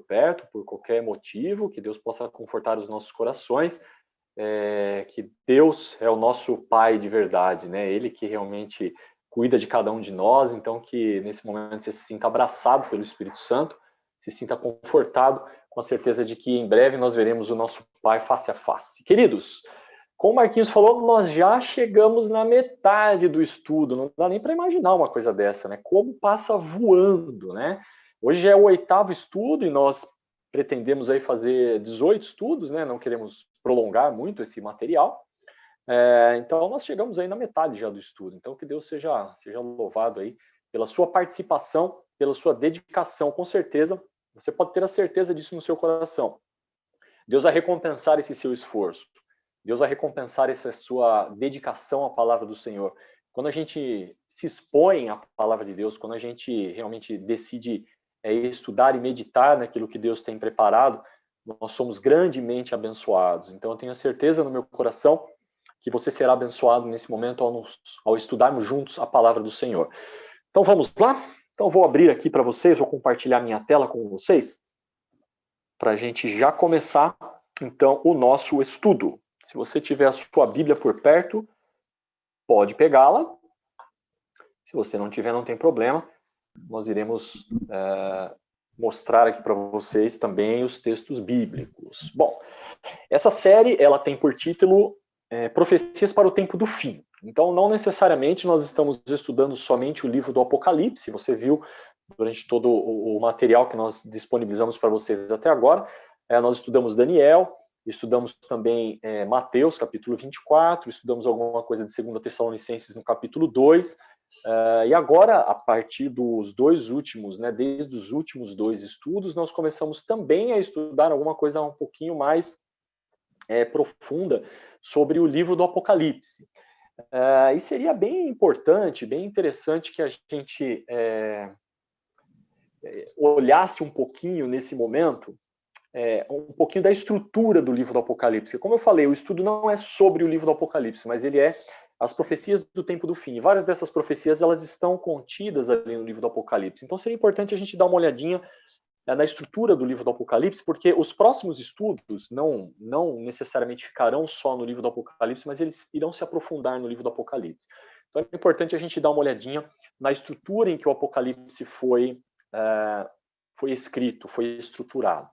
perto, por qualquer motivo, que Deus possa confortar os nossos corações, que Deus é o nosso Pai de verdade, né? Ele que realmente cuida de cada um de nós, então que nesse momento você se sinta abraçado pelo Espírito Santo, se sinta confortado, com a certeza de que em breve nós veremos o nosso Pai face a face. Queridos, como o Marquinhos falou, nós já chegamos na metade do estudo, não dá nem para imaginar uma coisa dessa, né? Como passa voando, né? Hoje é o 8º estudo e nós pretendemos aí fazer 18 estudos, né? Não queremos prolongar muito esse material. Então, nós chegamos aí na metade já do estudo. Então, que Deus seja louvado aí pela sua participação, pela sua dedicação. Com certeza, você pode ter a certeza disso no seu coração. Deus vai recompensar esse seu esforço. Deus vai recompensar essa sua dedicação à palavra do Senhor. Quando a gente se expõe à palavra de Deus, quando a gente realmente decide estudar e meditar naquilo que Deus tem preparado, nós somos grandemente abençoados. Então, eu tenho a certeza no meu coração que você será abençoado nesse momento ao estudarmos juntos a palavra do Senhor. Então, vamos lá? Então, vou abrir aqui para vocês, vou compartilhar minha tela com vocês, para a gente já começar, então, o nosso estudo. Se você tiver a sua Bíblia por perto, pode pegá-la. Se você não tiver, não tem problema. Nós iremos mostrar aqui para vocês também os textos bíblicos. Bom, essa série ela tem por título Profecias para o Tempo do Fim. Então, não necessariamente nós estamos estudando somente o livro do Apocalipse. Você viu durante todo o material que nós disponibilizamos para vocês até agora. Nós estudamos Daniel, estudamos também Mateus, capítulo 24, estudamos alguma coisa de 2 Tessalonicenses no capítulo 2, e agora, a partir dos dois últimos, né, desde os últimos 2 estudos, nós começamos também a estudar alguma coisa um pouquinho mais profunda sobre o livro do Apocalipse. E seria bem importante, bem interessante que a gente olhasse um pouquinho nesse momento, um pouquinho da estrutura do livro do Apocalipse. Como eu falei, o estudo não é sobre o livro do Apocalipse, mas ele é as profecias do tempo do fim. E várias dessas profecias elas estão contidas ali no livro do Apocalipse. Então seria importante a gente dar uma olhadinha na estrutura do livro do Apocalipse, porque os próximos estudos não necessariamente ficarão só no livro do Apocalipse, mas eles irão se aprofundar no livro do Apocalipse. Então é importante a gente dar uma olhadinha na estrutura em que o Apocalipse foi escrito, foi estruturado.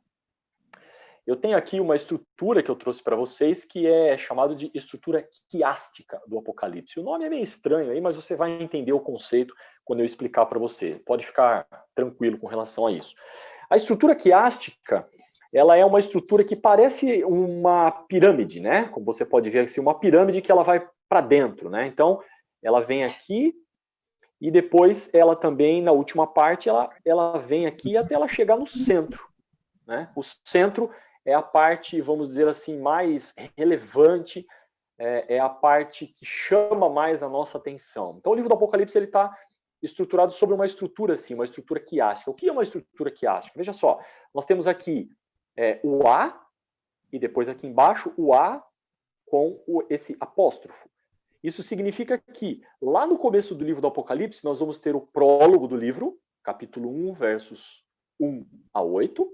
Eu tenho aqui uma estrutura que eu trouxe para vocês que é chamada de estrutura quiástica do Apocalipse. O nome é meio estranho aí, mas você vai entender o conceito quando eu explicar para você. Pode ficar tranquilo com relação a isso. A estrutura quiástica, ela é uma estrutura que parece uma pirâmide, né? Como você pode ver, assim, uma pirâmide que ela vai para dentro, né? Então, ela vem aqui e depois ela também, na última parte, ela vem aqui até ela chegar no centro, né? O centro é a parte, vamos dizer assim, mais relevante, é a parte que chama mais a nossa atenção. Então, o livro do Apocalipse ele está estruturado sobre uma estrutura assim, uma estrutura quiástica. O que é uma estrutura quiástica? Veja só, nós temos aqui o A, e depois aqui embaixo o A com esse apóstrofo. Isso significa que, lá no começo do livro do Apocalipse, nós vamos ter o prólogo do livro, capítulo 1, versos 1 a 8,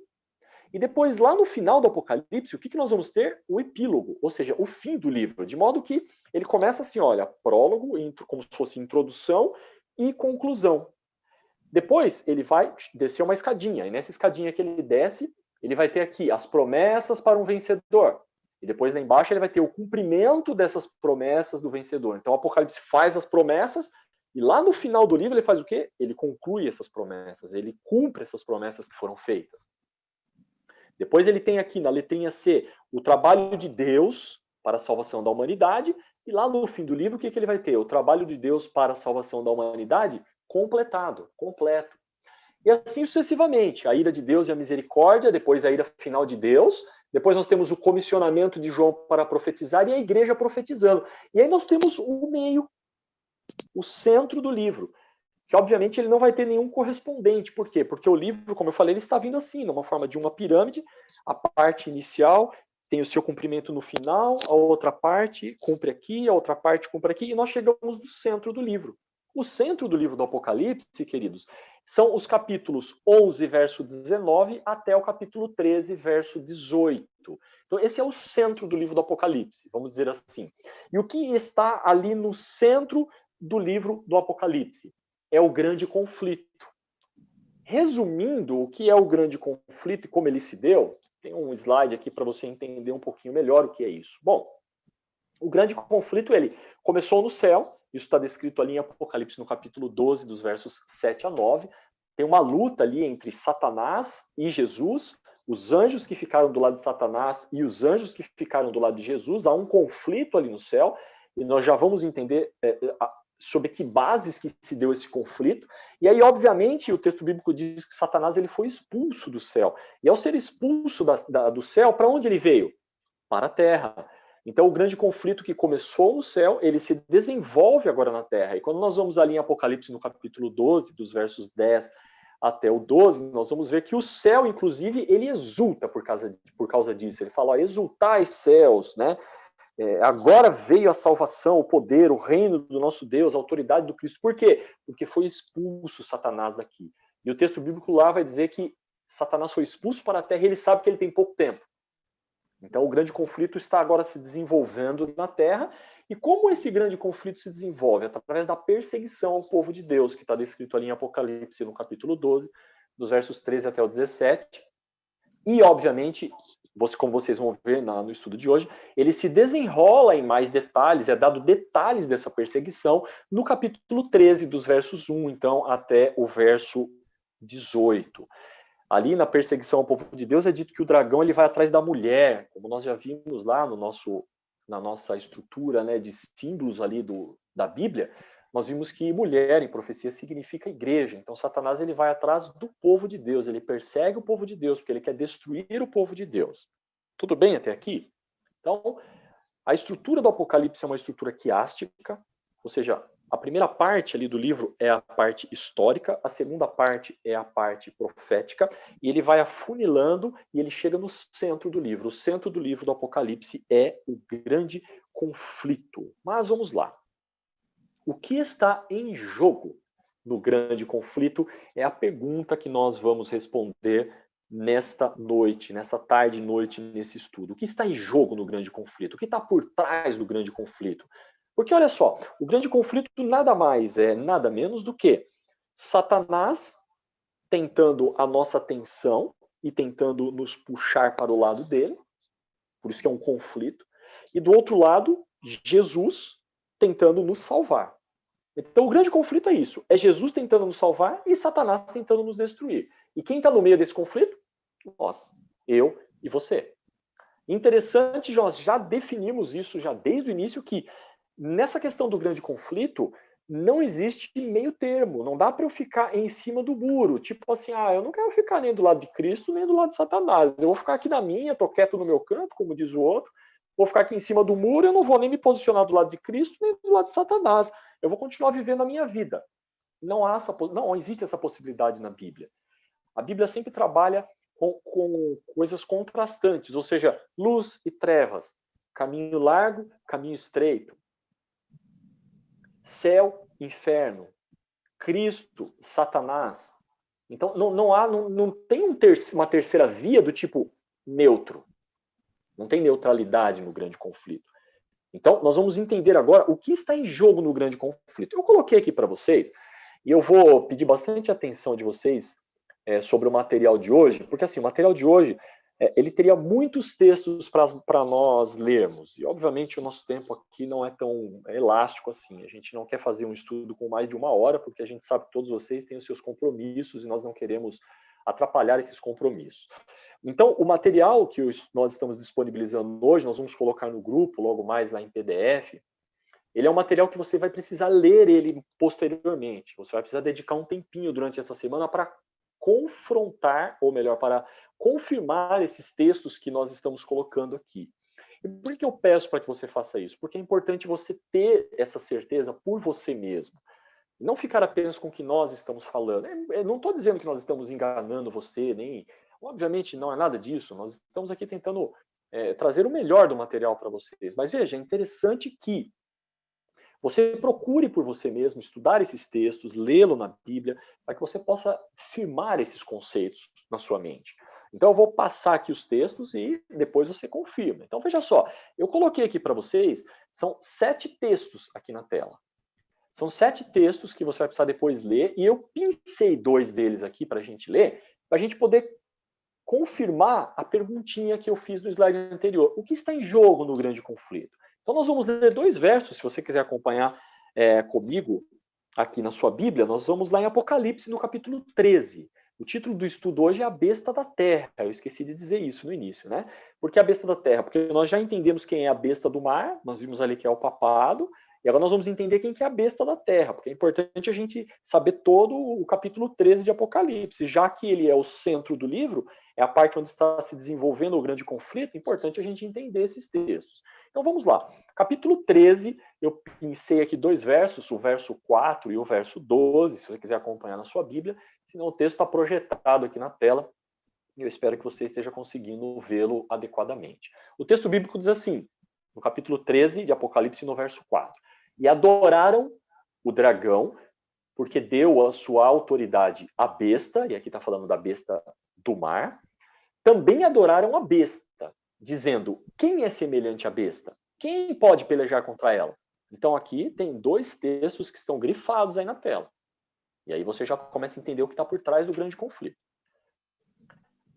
e depois, lá no final do Apocalipse, o que nós vamos ter? O epílogo, ou seja, o fim do livro, de modo que ele começa assim, olha, prólogo, como se fosse introdução e conclusão. Depois, ele vai descer uma escadinha, e nessa escadinha que ele desce, ele vai ter aqui as promessas para um vencedor. E depois, lá embaixo, ele vai ter o cumprimento dessas promessas do vencedor. Então, o Apocalipse faz as promessas, e lá no final do livro, ele faz o quê? Ele conclui essas promessas, ele cumpre essas promessas que foram feitas. Depois ele tem aqui na letrinha C o trabalho de Deus para a salvação da humanidade. E lá no fim do livro, o que ele vai ter? O trabalho de Deus para a salvação da humanidade completado, completo. E assim sucessivamente. A ira de Deus e a misericórdia, depois a ira final de Deus. Depois nós temos o comissionamento de João para profetizar e a igreja profetizando. E aí nós temos o meio, o centro do livro, que obviamente ele não vai ter nenhum correspondente. Por quê? Porque o livro, como eu falei, ele está vindo assim, numa forma de uma pirâmide. A parte inicial tem o seu cumprimento no final, a outra parte cumpre aqui, a outra parte cumpre aqui, e nós chegamos no centro do livro. O centro do livro do Apocalipse, queridos, são os capítulos 11, verso 19, até o capítulo 13, verso 18. Então, esse é o centro do livro do Apocalipse, vamos dizer assim. E o que está ali no centro do livro do Apocalipse? É o grande conflito. Resumindo, o que é o grande conflito e como ele se deu, tem um slide aqui para você entender um pouquinho melhor o que é isso. Bom, o grande conflito, ele começou no céu, isso está descrito ali em Apocalipse no capítulo 12, dos versos 7 a 9. Tem uma luta ali entre Satanás e Jesus, os anjos que ficaram do lado de Satanás e os anjos que ficaram do lado de Jesus. Há um conflito ali no céu, e nós já vamos entender sobre que bases que se deu esse conflito. E aí, obviamente, o texto bíblico diz que Satanás ele foi expulso do céu. E ao ser expulso do céu, para onde ele veio? Para a terra. Então, o grande conflito que começou no céu, ele se desenvolve agora na terra. E quando nós vamos ali em Apocalipse, no capítulo 12, dos versos 10 até o 12, nós vamos ver que o céu, inclusive, ele exulta por causa disso. Ele fala, ó, exultai céus, né? Agora veio a salvação, o poder, o reino do nosso Deus, a autoridade do Cristo. Por quê? Porque foi expulso Satanás daqui. E o texto bíblico lá vai dizer que Satanás foi expulso para a terra e ele sabe que ele tem pouco tempo. Então, o grande conflito está agora se desenvolvendo na Terra. E como esse grande conflito se desenvolve? Através da perseguição ao povo de Deus, que está descrito ali em Apocalipse, no capítulo 12, dos versos 13 até o 17. E, obviamente, como vocês vão ver no estudo de hoje, ele se desenrola em mais detalhes, é dado detalhes dessa perseguição no capítulo 13, dos versos 1, então, até o verso 18. Ali na perseguição ao povo de Deus é dito que o dragão ele vai atrás da mulher, como nós já vimos lá na nossa estrutura, né, de símbolos ali da Bíblia. Nós vimos que mulher em profecia significa igreja. Então Satanás ele vai atrás do povo de Deus, ele persegue o povo de Deus porque ele quer destruir o povo de Deus. Tudo bem até aqui? Então a estrutura do Apocalipse é uma estrutura quiástica, ou seja, a primeira parte ali do livro é a parte histórica, a segunda parte é a parte profética, e ele vai afunilando e ele chega no centro do livro. O centro do livro do Apocalipse é o grande conflito. Mas vamos lá. O que está em jogo no grande conflito é a pergunta que nós vamos responder nesta noite, nessa tarde e noite, nesse estudo. O que está em jogo no grande conflito? O que está por trás do grande conflito? Porque, olha só, o grande conflito nada mais é, nada menos do que Satanás tentando a nossa atenção e tentando nos puxar para o lado dele, por isso que é um conflito, e do outro lado, Jesus tentando nos salvar. Então, o grande conflito é isso, é Jesus tentando nos salvar e Satanás tentando nos destruir. E quem está no meio desse conflito? Nós, eu e você. Interessante, nós já definimos isso já desde o início, que nessa questão do grande conflito, não existe meio termo. Não dá para eu ficar em cima do muro. Tipo assim, eu não quero ficar nem do lado de Cristo, nem do lado de Satanás. Eu vou ficar aqui na minha, tô quieto no meu canto, como diz o outro. Vou ficar aqui em cima do muro, eu não vou nem me posicionar do lado de Cristo, nem do lado de Satanás. Eu vou continuar vivendo a minha vida. Não existe essa possibilidade na Bíblia. A Bíblia sempre trabalha com coisas contrastantes, ou seja, luz e trevas, caminho largo, caminho estreito, céu, inferno, Cristo, Satanás. Então, não tem uma terceira via do tipo neutro. Não tem neutralidade no grande conflito. Então, nós vamos entender agora o que está em jogo no grande conflito. Eu coloquei aqui para vocês, e eu vou pedir bastante atenção de vocês sobre o material de hoje, porque assim, o material de hoje ele teria muitos textos para nós lermos. E, obviamente, o nosso tempo aqui não é tão elástico assim. A gente não quer fazer um estudo com mais de 1 hora, porque a gente sabe que todos vocês têm os seus compromissos e nós não queremos atrapalhar esses compromissos. Então, o material que nós estamos disponibilizando hoje, nós vamos colocar no grupo, logo mais lá em PDF, ele é um material que você vai precisar ler ele posteriormente. Você vai precisar dedicar um tempinho durante essa semana para confrontar, ou melhor, para confirmar esses textos que nós estamos colocando aqui. E por que eu peço para que você faça isso? Porque é importante você ter essa certeza por você mesmo. Não ficar apenas com o que nós estamos falando. Eu não estou dizendo que nós estamos enganando você, nem... Obviamente não é nada disso. Nós estamos aqui tentando trazer o melhor do material para vocês. Mas veja, é interessante que você procure por você mesmo estudar esses textos, lê-lo na Bíblia, para que você possa firmar esses conceitos na sua mente. Então eu vou passar aqui os textos e depois você confirma. Então veja só, eu coloquei aqui para vocês, são 7 textos aqui na tela. São 7 textos que você vai precisar depois ler, e eu pincei 2 deles aqui para a gente ler, para a gente poder confirmar a perguntinha que eu fiz no slide anterior. O que está em jogo no grande conflito? Então nós vamos ler 2 versos, se você quiser acompanhar comigo aqui na sua Bíblia, nós vamos lá em Apocalipse, no capítulo 13. O título do estudo hoje é a besta da terra. Eu esqueci de dizer isso no início, né? Por que a besta da terra? Porque nós já entendemos quem é a besta do mar, nós vimos ali que é o papado, e agora nós vamos entender quem que é a besta da terra, porque é importante a gente saber todo o capítulo 13 de Apocalipse, já que ele é o centro do livro, é a parte onde está se desenvolvendo o grande conflito, é importante a gente entender esses textos. Então vamos lá. Capítulo 13, eu pincei aqui 2 versos, o verso 4 e o verso 12, se você quiser acompanhar na sua Bíblia, senão o texto está projetado aqui na tela, e eu espero que você esteja conseguindo vê-lo adequadamente. O texto bíblico diz assim, no capítulo 13 de Apocalipse, no verso 4. E adoraram o dragão, porque deu a sua autoridade à besta, e aqui está falando da besta do mar. Também adoraram a besta, dizendo, quem é semelhante à besta? Quem pode pelejar contra ela? Então aqui tem 2 textos que estão grifados aí na tela. E aí você já começa a entender o que está por trás do grande conflito.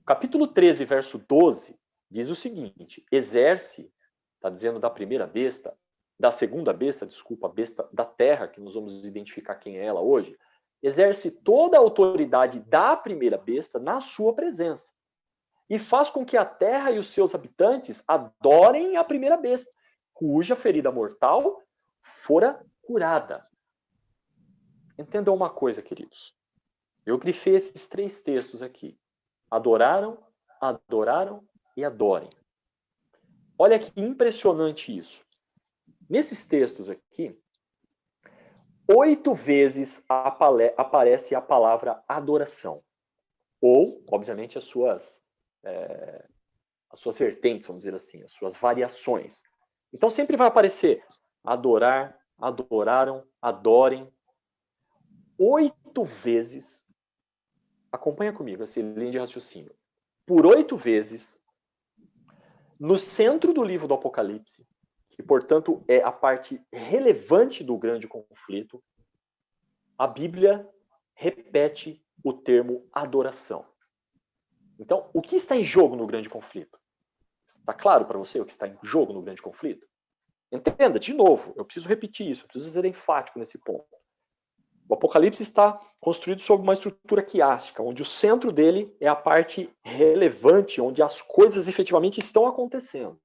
Capítulo 13, verso 12, diz o seguinte, exerce, está dizendo da primeira besta, da segunda besta, desculpa, a besta da terra, que nós vamos identificar quem é ela hoje, exerce toda a autoridade da primeira besta na sua presença. E faz com que a terra e os seus habitantes adorem a primeira besta, cuja ferida mortal fora curada. Entendam uma coisa, queridos. Eu grifei esses 3 textos aqui. Adoraram, adoraram e adorem. Olha que impressionante isso. Nesses textos aqui, 8 vezes aparece a palavra adoração. Ou, obviamente, as suas vertentes, vamos dizer assim, as suas variações. Então sempre vai aparecer adorar, adoraram, adorem. 8 vezes, acompanha comigo essa linha de raciocínio. Por 8 vezes, no centro do livro do Apocalipse, que portanto é a parte relevante do grande conflito, a Bíblia repete o termo adoração. Então, o que está em jogo no grande conflito? Está claro para você o que está em jogo no grande conflito? Entenda, de novo, eu preciso repetir isso, eu preciso ser enfático nesse ponto. O Apocalipse está construído sobre uma estrutura quiástica, onde o centro dele é a parte relevante, onde as coisas efetivamente estão acontecendo.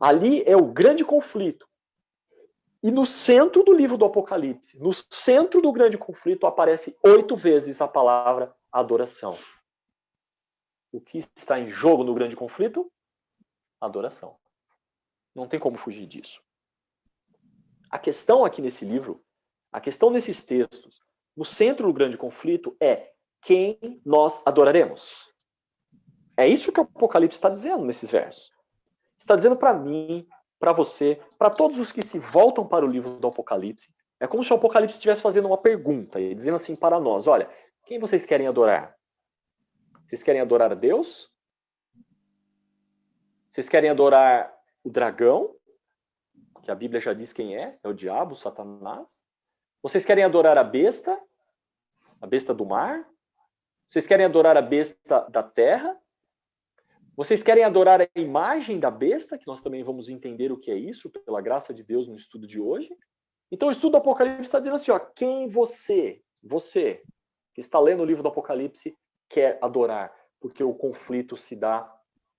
Ali é o grande conflito. E no centro do livro do Apocalipse, no centro do grande conflito, aparece 8 vezes a palavra adoração. O que está em jogo no grande conflito? Adoração. Não tem como fugir disso. A questão aqui nesse livro, a questão nesses textos, no centro do grande conflito é quem nós adoraremos. É isso que o Apocalipse está dizendo nesses versos. Está dizendo para mim, para você, para todos os que se voltam para o livro do Apocalipse. É como se o Apocalipse estivesse fazendo uma pergunta, e dizendo assim para nós, olha, quem vocês querem adorar? Vocês querem adorar a Deus? Vocês querem adorar o dragão? Que a Bíblia já diz quem é o diabo, Satanás. Vocês querem adorar a besta do mar? Vocês querem adorar a besta da terra? Vocês querem adorar a imagem da besta, que nós também vamos entender o que é isso, pela graça de Deus, no estudo de hoje. Então o estudo do Apocalipse está dizendo assim, ó, quem você que está lendo o livro do Apocalipse, quer adorar, porque o conflito se dá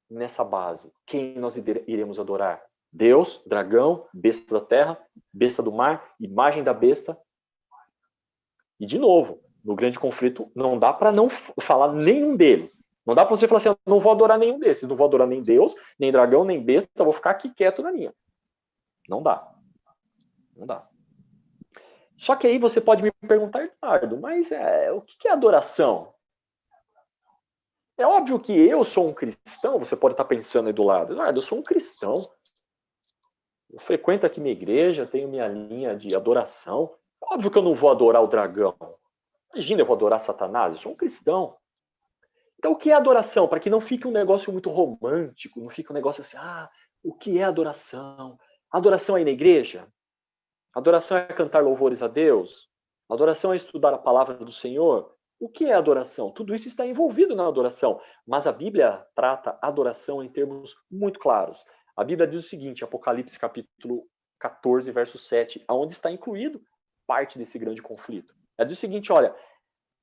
nessa base. Quem nós iremos adorar? Deus, dragão, besta da terra, besta do mar, imagem da besta. E, de novo, no grande conflito, não dá para não falar nenhum deles. Não dá para você falar assim, eu não vou adorar nenhum desses, não vou adorar nem Deus, nem dragão, nem besta, vou ficar aqui quieto na minha. Não dá. Não dá. Só que aí você pode me perguntar, Eduardo, mas o que é adoração? É óbvio que eu sou um cristão, você pode estar pensando aí do lado, Eduardo, eu sou um cristão. Eu frequento aqui minha igreja, tenho minha linha de adoração. Óbvio que eu não vou adorar o dragão. Imagina, eu vou adorar Satanás, eu sou um cristão. Então, o que é adoração? Para que não fique um negócio muito romântico, não fique um negócio assim, o que é adoração? Adoração é ir na igreja? Adoração é cantar louvores a Deus? Adoração é estudar a palavra do Senhor? O que é adoração? Tudo isso está envolvido na adoração, mas a Bíblia trata adoração em termos muito claros. A Bíblia diz o seguinte, Apocalipse capítulo 14, verso 7, onde está incluído parte desse grande conflito. Ela diz o seguinte, olha,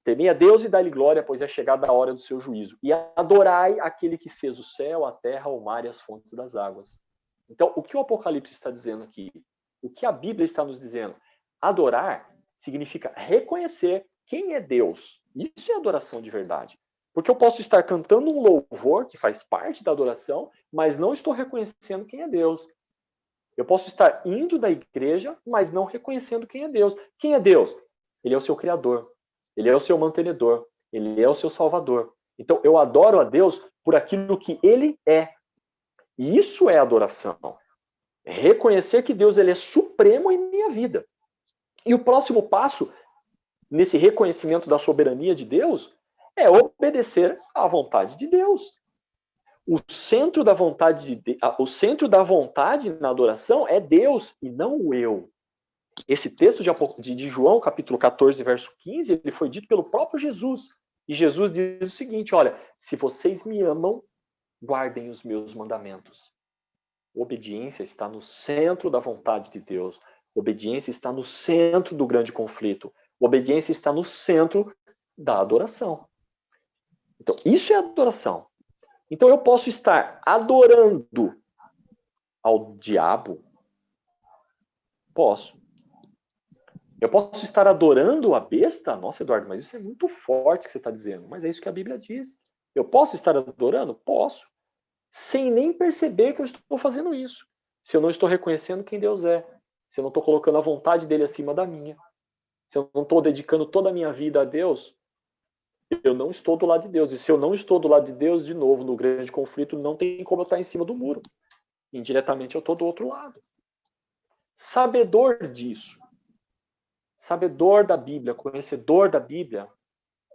temei a Deus e dai-lhe glória, pois é chegada a hora do seu juízo. E adorai aquele que fez o céu, a terra, o mar e as fontes das águas. Então, o que o Apocalipse está dizendo aqui? O que a Bíblia está nos dizendo? Adorar significa reconhecer quem é Deus. Isso é adoração de verdade. Porque eu posso estar cantando um louvor, que faz parte da adoração, mas não estou reconhecendo quem é Deus. Eu posso estar indo da igreja, mas não reconhecendo quem é Deus. Quem é Deus? Ele é o seu Criador. Ele é o seu mantenedor. Ele é o seu Salvador. Então, eu adoro a Deus por aquilo que Ele é. E isso é adoração. É reconhecer que Deus ele é supremo em minha vida. E o próximo passo, nesse reconhecimento da soberania de Deus, é obedecer à vontade de Deus. O centro da vontade na adoração é Deus e não o eu. Esse texto de João, capítulo 14, verso 15, ele foi dito pelo próprio Jesus. E Jesus diz o seguinte, olha, se vocês me amam, guardem os meus mandamentos. Obediência está no centro da vontade de Deus. Obediência está no centro do grande conflito. Obediência está no centro da adoração. Então, isso é adoração. Então, eu posso estar adorando ao diabo? Posso. Eu posso estar adorando a besta? Nossa, Eduardo, mas isso é muito forte que você está dizendo. Mas é isso que a Bíblia diz. Eu posso estar adorando? Posso. Sem nem perceber que eu estou fazendo isso. Se eu não estou reconhecendo quem Deus é. Se eu não estou colocando a vontade dele acima da minha. Se eu não estou dedicando toda a minha vida a Deus, eu não estou do lado de Deus. E se eu não estou do lado de Deus, de novo, no grande conflito, não tem como eu estar em cima do muro. Indiretamente eu estou do outro lado. Sabedor disso, sabedor da Bíblia, conhecedor da Bíblia,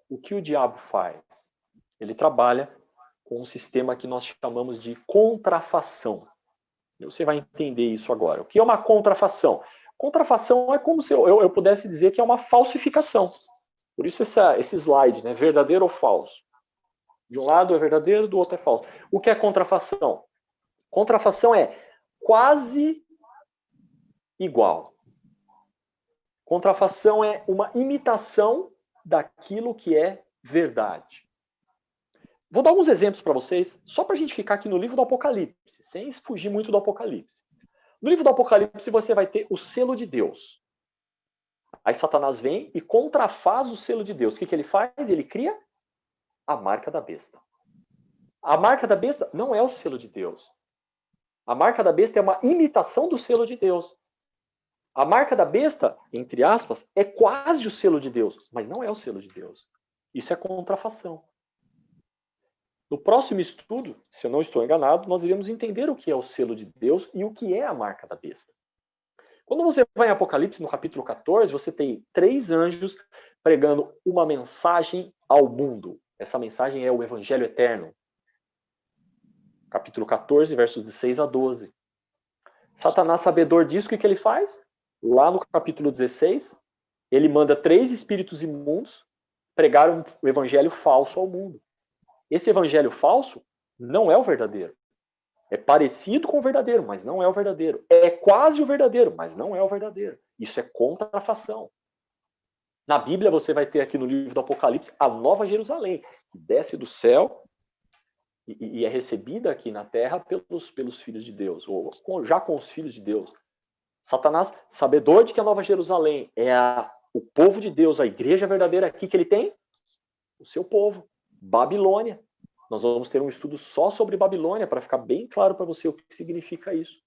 o que o diabo faz? Ele trabalha com um sistema que nós chamamos de contrafação. Você vai entender isso agora. O que é uma contrafação? Contrafação é como se eu pudesse dizer que é uma falsificação. Por isso esse slide, né? Verdadeiro ou falso. De um lado é verdadeiro, do outro é falso. O que é contrafação? Contrafação é quase igual. Contrafação é uma imitação daquilo que é verdade. Vou dar alguns exemplos para vocês, só para a gente ficar aqui no livro do Apocalipse, sem fugir muito do Apocalipse. No livro do Apocalipse você vai ter o selo de Deus. Aí Satanás vem e contrafaz o selo de Deus. O que ele faz? Ele cria a marca da besta. A marca da besta não é o selo de Deus. A marca da besta é uma imitação do selo de Deus. A marca da besta, entre aspas, é quase o selo de Deus, mas não é o selo de Deus. Isso é contrafação. No próximo estudo, se eu não estou enganado, nós iremos entender o que é o selo de Deus e o que é a marca da besta. Quando você vai em Apocalipse, no capítulo 14, você tem 3 anjos pregando uma mensagem ao mundo. Essa mensagem é o Evangelho Eterno. Capítulo 14, versos de 6 a 12. Satanás, sabedor disso, o que ele faz? Lá no capítulo 16, ele manda 3 espíritos imundos pregar um evangelho falso ao mundo. Esse evangelho falso não é o verdadeiro. É parecido com o verdadeiro, mas não é o verdadeiro. É quase o verdadeiro, mas não é o verdadeiro. Isso é contrafação. Na Bíblia você vai ter aqui no livro do Apocalipse a Nova Jerusalém, que desce do céu e é recebida aqui na terra pelos filhos de Deus, ou já com os filhos de Deus. Satanás, sabedor de que a Nova Jerusalém é o povo de Deus, a igreja verdadeira aqui que ele tem, o seu povo, Babilônia. Nós vamos ter um estudo só sobre Babilônia, para ficar bem claro para você o que significa isso.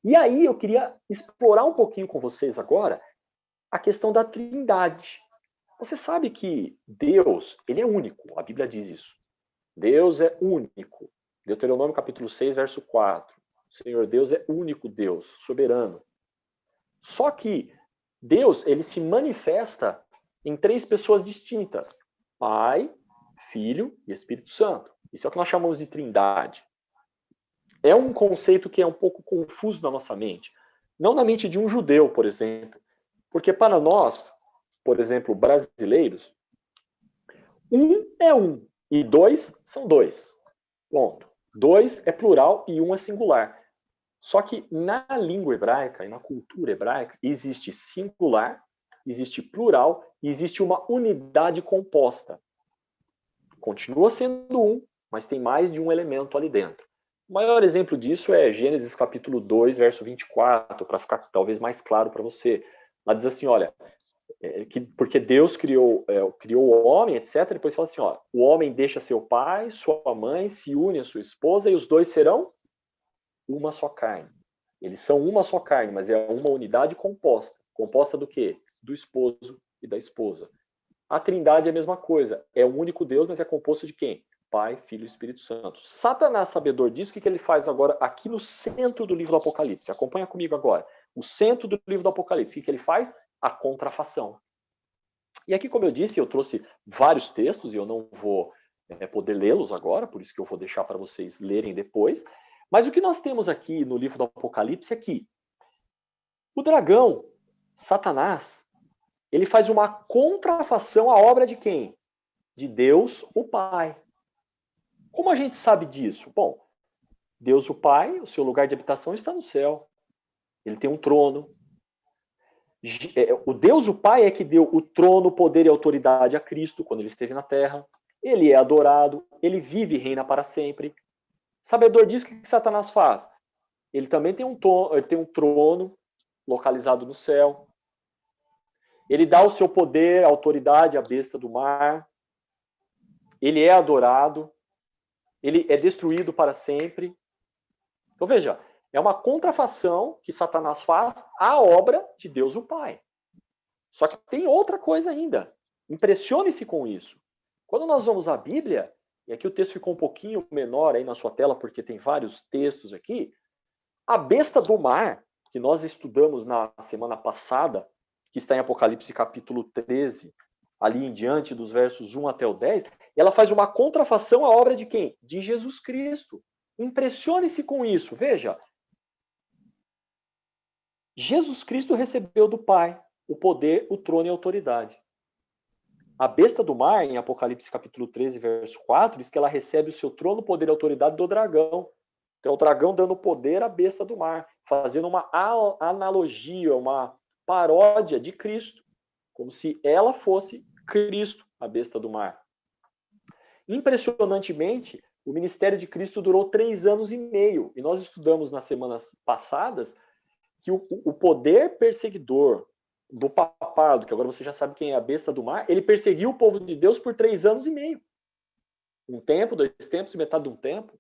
E aí eu queria explorar um pouquinho com vocês agora a questão da Trindade. Você sabe que Deus, ele é único, a Bíblia diz isso. Deus é único. Deuteronômio capítulo 6, verso 4. O Senhor Deus é único Deus, soberano. Só que Deus, ele se manifesta em 3 pessoas distintas: Pai, Filho e Espírito Santo. Isso é o que nós chamamos de Trindade. É um conceito que é um pouco confuso na nossa mente. Não na mente de um judeu, por exemplo. Porque para nós, por exemplo, brasileiros, um é um e dois são dois. Ponto. Dois é plural e um é singular. Só que na língua hebraica e na cultura hebraica existe singular, existe plural e existe uma unidade composta. Continua sendo um, mas tem mais de um elemento ali dentro. O maior exemplo disso é Gênesis capítulo 2, verso 24, para ficar talvez mais claro para você. Lá diz assim, olha, porque Deus criou o homem, etc. Depois fala assim, ó, o homem deixa seu pai, sua mãe, se une à sua esposa e os dois serão uma só carne. Eles são uma só carne, mas é uma unidade composta. Composta do quê? Do esposo e da esposa. A Trindade é a mesma coisa. É um único Deus, mas é composto de quem? Pai, Filho e Espírito Santo. Satanás, sabedor disso, o que ele faz agora aqui no centro do livro do Apocalipse? Acompanha comigo agora. O centro do livro do Apocalipse. O que ele faz? A contrafação. E aqui, como eu disse, eu trouxe vários textos e eu não vou poder lê-los agora, por isso que eu vou deixar para vocês lerem depois. Mas o que nós temos aqui no livro do Apocalipse é que o dragão, Satanás, ele faz uma contrafação à obra de quem? De Deus, o Pai. Como a gente sabe disso? Bom, Deus, o Pai, o seu lugar de habitação está no céu. Ele tem um trono. O Deus, o Pai, é que deu o trono, poder e autoridade a Cristo quando ele esteve na terra. Ele é adorado, ele vive e reina para sempre. Sabedor disso, o que Satanás faz? Ele também tem um trono localizado no céu. Ele dá o seu poder, autoridade à besta do mar. Ele é adorado. Ele é destruído para sempre. Então veja, é uma contrafação que Satanás faz à obra de Deus o Pai. Só que tem outra coisa ainda. Impressione-se com isso. Quando nós vamos à Bíblia, e aqui o texto ficou um pouquinho menor aí na sua tela, porque tem vários textos aqui, a besta do mar, que nós estudamos na semana passada, que está em Apocalipse capítulo 13, ali em diante dos versos 1 até o 10, ela faz uma contrafação à obra de quem? De Jesus Cristo. Impressione-se com isso. Veja, Jesus Cristo recebeu do Pai o poder, o trono e a autoridade. A besta do mar, em Apocalipse capítulo 13, verso 4, diz que ela recebe o seu trono, poder e autoridade do dragão. Então, o dragão dando poder à besta do mar, fazendo uma analogia, uma paródia de Cristo, como se ela fosse Cristo, a besta do mar. Impressionantemente, o ministério de Cristo durou 3 anos e meio. E nós estudamos nas semanas passadas que o poder perseguidor do papado, que agora você já sabe quem é a besta do mar, ele perseguiu o povo de Deus por 3 anos e meio. 1 tempo, 2 tempos e metade de um tempo.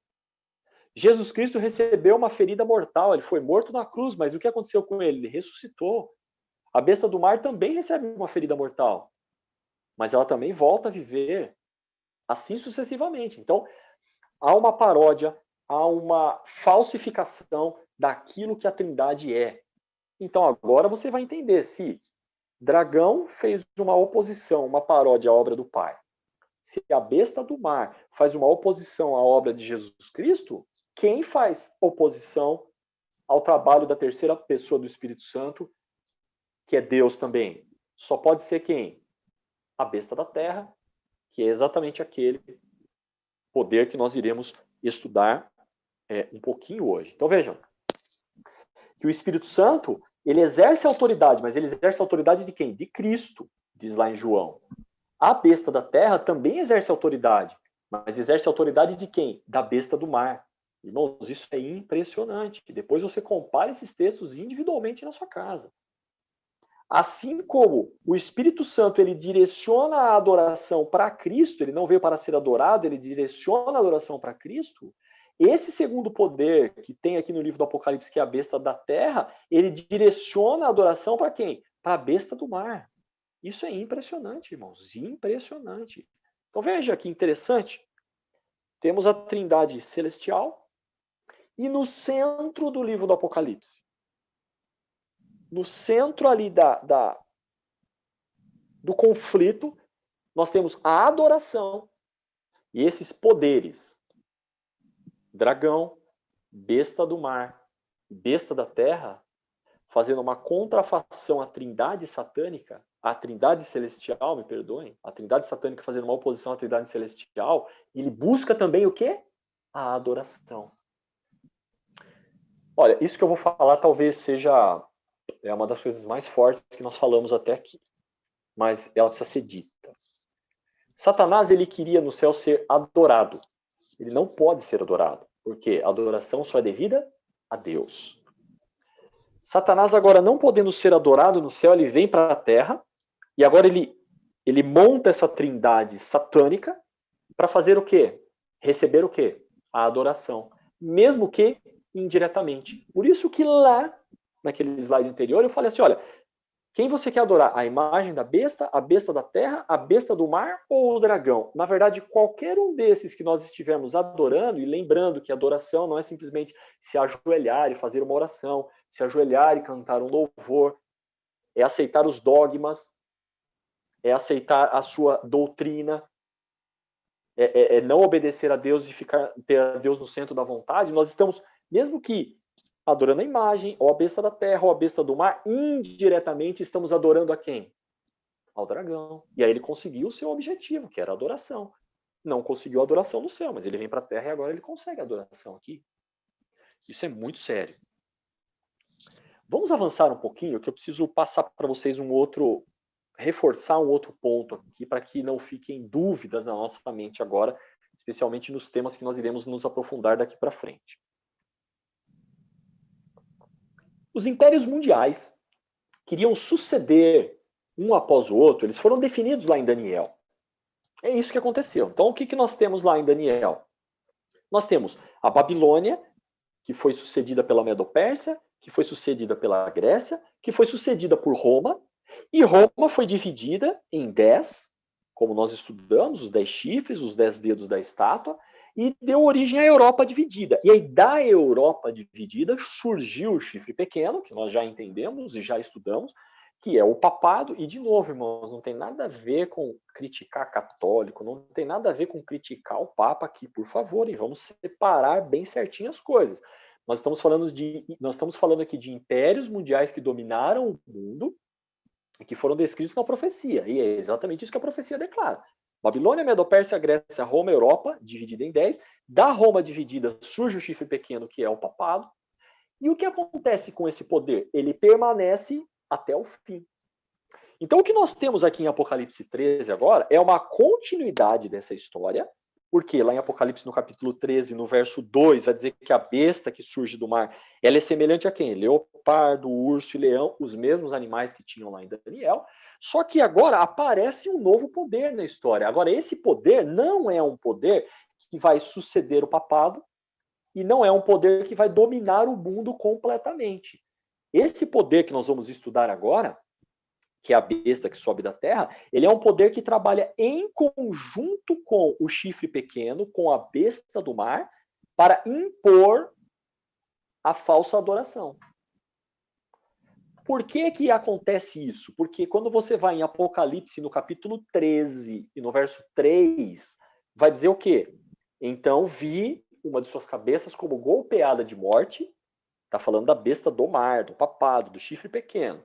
Jesus Cristo recebeu uma ferida mortal, ele foi morto na cruz, mas o que aconteceu com ele? Ele ressuscitou. A besta do mar também recebe uma ferida mortal, mas ela também volta a viver assim sucessivamente. Então, há uma paródia, há uma falsificação daquilo que a Trindade é. Então, agora você vai entender se dragão fez uma oposição, uma paródia à obra do Pai. Se a besta do mar faz uma oposição à obra de Jesus Cristo, quem faz oposição ao trabalho da terceira pessoa do Espírito Santo, que é Deus também? Só pode ser quem? A besta da terra, que é exatamente aquele poder que nós iremos estudar um pouquinho hoje. Então vejam, que o Espírito Santo, ele exerce autoridade, mas ele exerce a autoridade de quem? De Cristo, diz lá em João. A besta da terra também exerce autoridade, mas exerce autoridade de quem? Da besta do mar. Irmãos, isso é impressionante. Depois você compara esses textos individualmente na sua casa. Assim como o Espírito Santo, ele direciona a adoração para Cristo, ele não veio para ser adorado, ele direciona a adoração para Cristo, esse segundo poder que tem aqui no livro do Apocalipse, que é a besta da terra, ele direciona a adoração para quem? Para a besta do mar. Isso é impressionante, irmãos, impressionante. Então veja que interessante. Temos a Trindade celestial E no centro do livro do Apocalipse, no centro ali do conflito, nós temos a adoração e esses poderes. Dragão, besta do mar, besta da terra, fazendo uma contrafação à trindade satânica, à trindade celestial, me perdoem, a trindade satânica fazendo uma oposição à trindade celestial, ele busca também o quê? A adoração. Olha, isso que eu vou falar talvez seja uma das coisas mais fortes que nós falamos até aqui, mas ela precisa ser dita. Satanás, ele queria no céu ser adorado. Ele não pode ser adorado, porque a adoração só é devida a Deus. Satanás, agora não podendo ser adorado no céu, ele vem para a terra e agora ele monta essa trindade satânica para fazer o quê? Receber o quê? A adoração. Mesmo que indiretamente. Por isso que lá, naquele slide anterior, eu falei assim, olha, quem você quer adorar? A imagem da besta, a besta da terra, a besta do mar ou o dragão? Na verdade, qualquer um desses que nós estivermos adorando, e lembrando que adoração não é simplesmente se ajoelhar e fazer uma oração, se ajoelhar e cantar um louvor, é aceitar os dogmas, é aceitar a sua doutrina, é não obedecer a Deus e ter a Deus no centro da vontade. Nós estamos, mesmo que adorando a imagem, ou a besta da terra, ou a besta do mar, indiretamente estamos adorando a quem? Ao dragão. E aí ele conseguiu o seu objetivo, que era a adoração. Não conseguiu a adoração no céu, mas ele vem para a terra e agora ele consegue a adoração aqui. Isso é muito sério. Vamos avançar um pouquinho, que eu preciso passar para vocês reforçar um outro ponto aqui, para que não fiquem dúvidas na nossa mente agora, especialmente nos temas que nós iremos nos aprofundar daqui para frente. Os impérios mundiais queriam suceder um após o outro, eles foram definidos lá em Daniel. É isso que aconteceu. Então, o que nós temos lá em Daniel? Nós temos a Babilônia, que foi sucedida pela Medo-Pérsia, que foi sucedida pela Grécia, que foi sucedida por Roma, e Roma foi dividida em 10, como nós estudamos, os 10 chifres, os 10 dedos da estátua, e deu origem à Europa dividida. E aí, da Europa dividida, surgiu o chifre pequeno, que nós já entendemos e já estudamos, que é o papado. E, de novo, irmãos, não tem nada a ver com criticar católico, não tem nada a ver com criticar o Papa aqui, por favor, e vamos separar bem certinho as coisas. Nós estamos falando aqui de impérios mundiais que dominaram o mundo e que foram descritos na profecia. E é exatamente isso que a profecia declara. Babilônia, Medo-Pérsia, Grécia, Roma, Europa, dividida em 10. Da Roma dividida surge o chifre pequeno, que é o papado. E o que acontece com esse poder? Ele permanece até o fim. Então, o que nós temos aqui em Apocalipse 13 agora é uma continuidade dessa história, porque lá em Apocalipse, no capítulo 13, no verso 2, vai dizer que a besta que surge do mar, ela é semelhante a quem? Leopardo, urso e leão, os mesmos animais que tinham lá em Daniel. Só que agora aparece um novo poder na história. Agora, esse poder não é um poder que vai suceder o papado e não é um poder que vai dominar o mundo completamente. Esse poder que nós vamos estudar agora, que é a besta que sobe da terra, ele é um poder que trabalha em conjunto com o chifre pequeno, com a besta do mar, para impor a falsa adoração. Por que acontece isso? Porque quando você vai em Apocalipse, no capítulo 13 e no verso 3, vai dizer o quê? Então vi uma de suas cabeças como golpeada de morte, está falando da besta do mar, do papado, do chifre pequeno.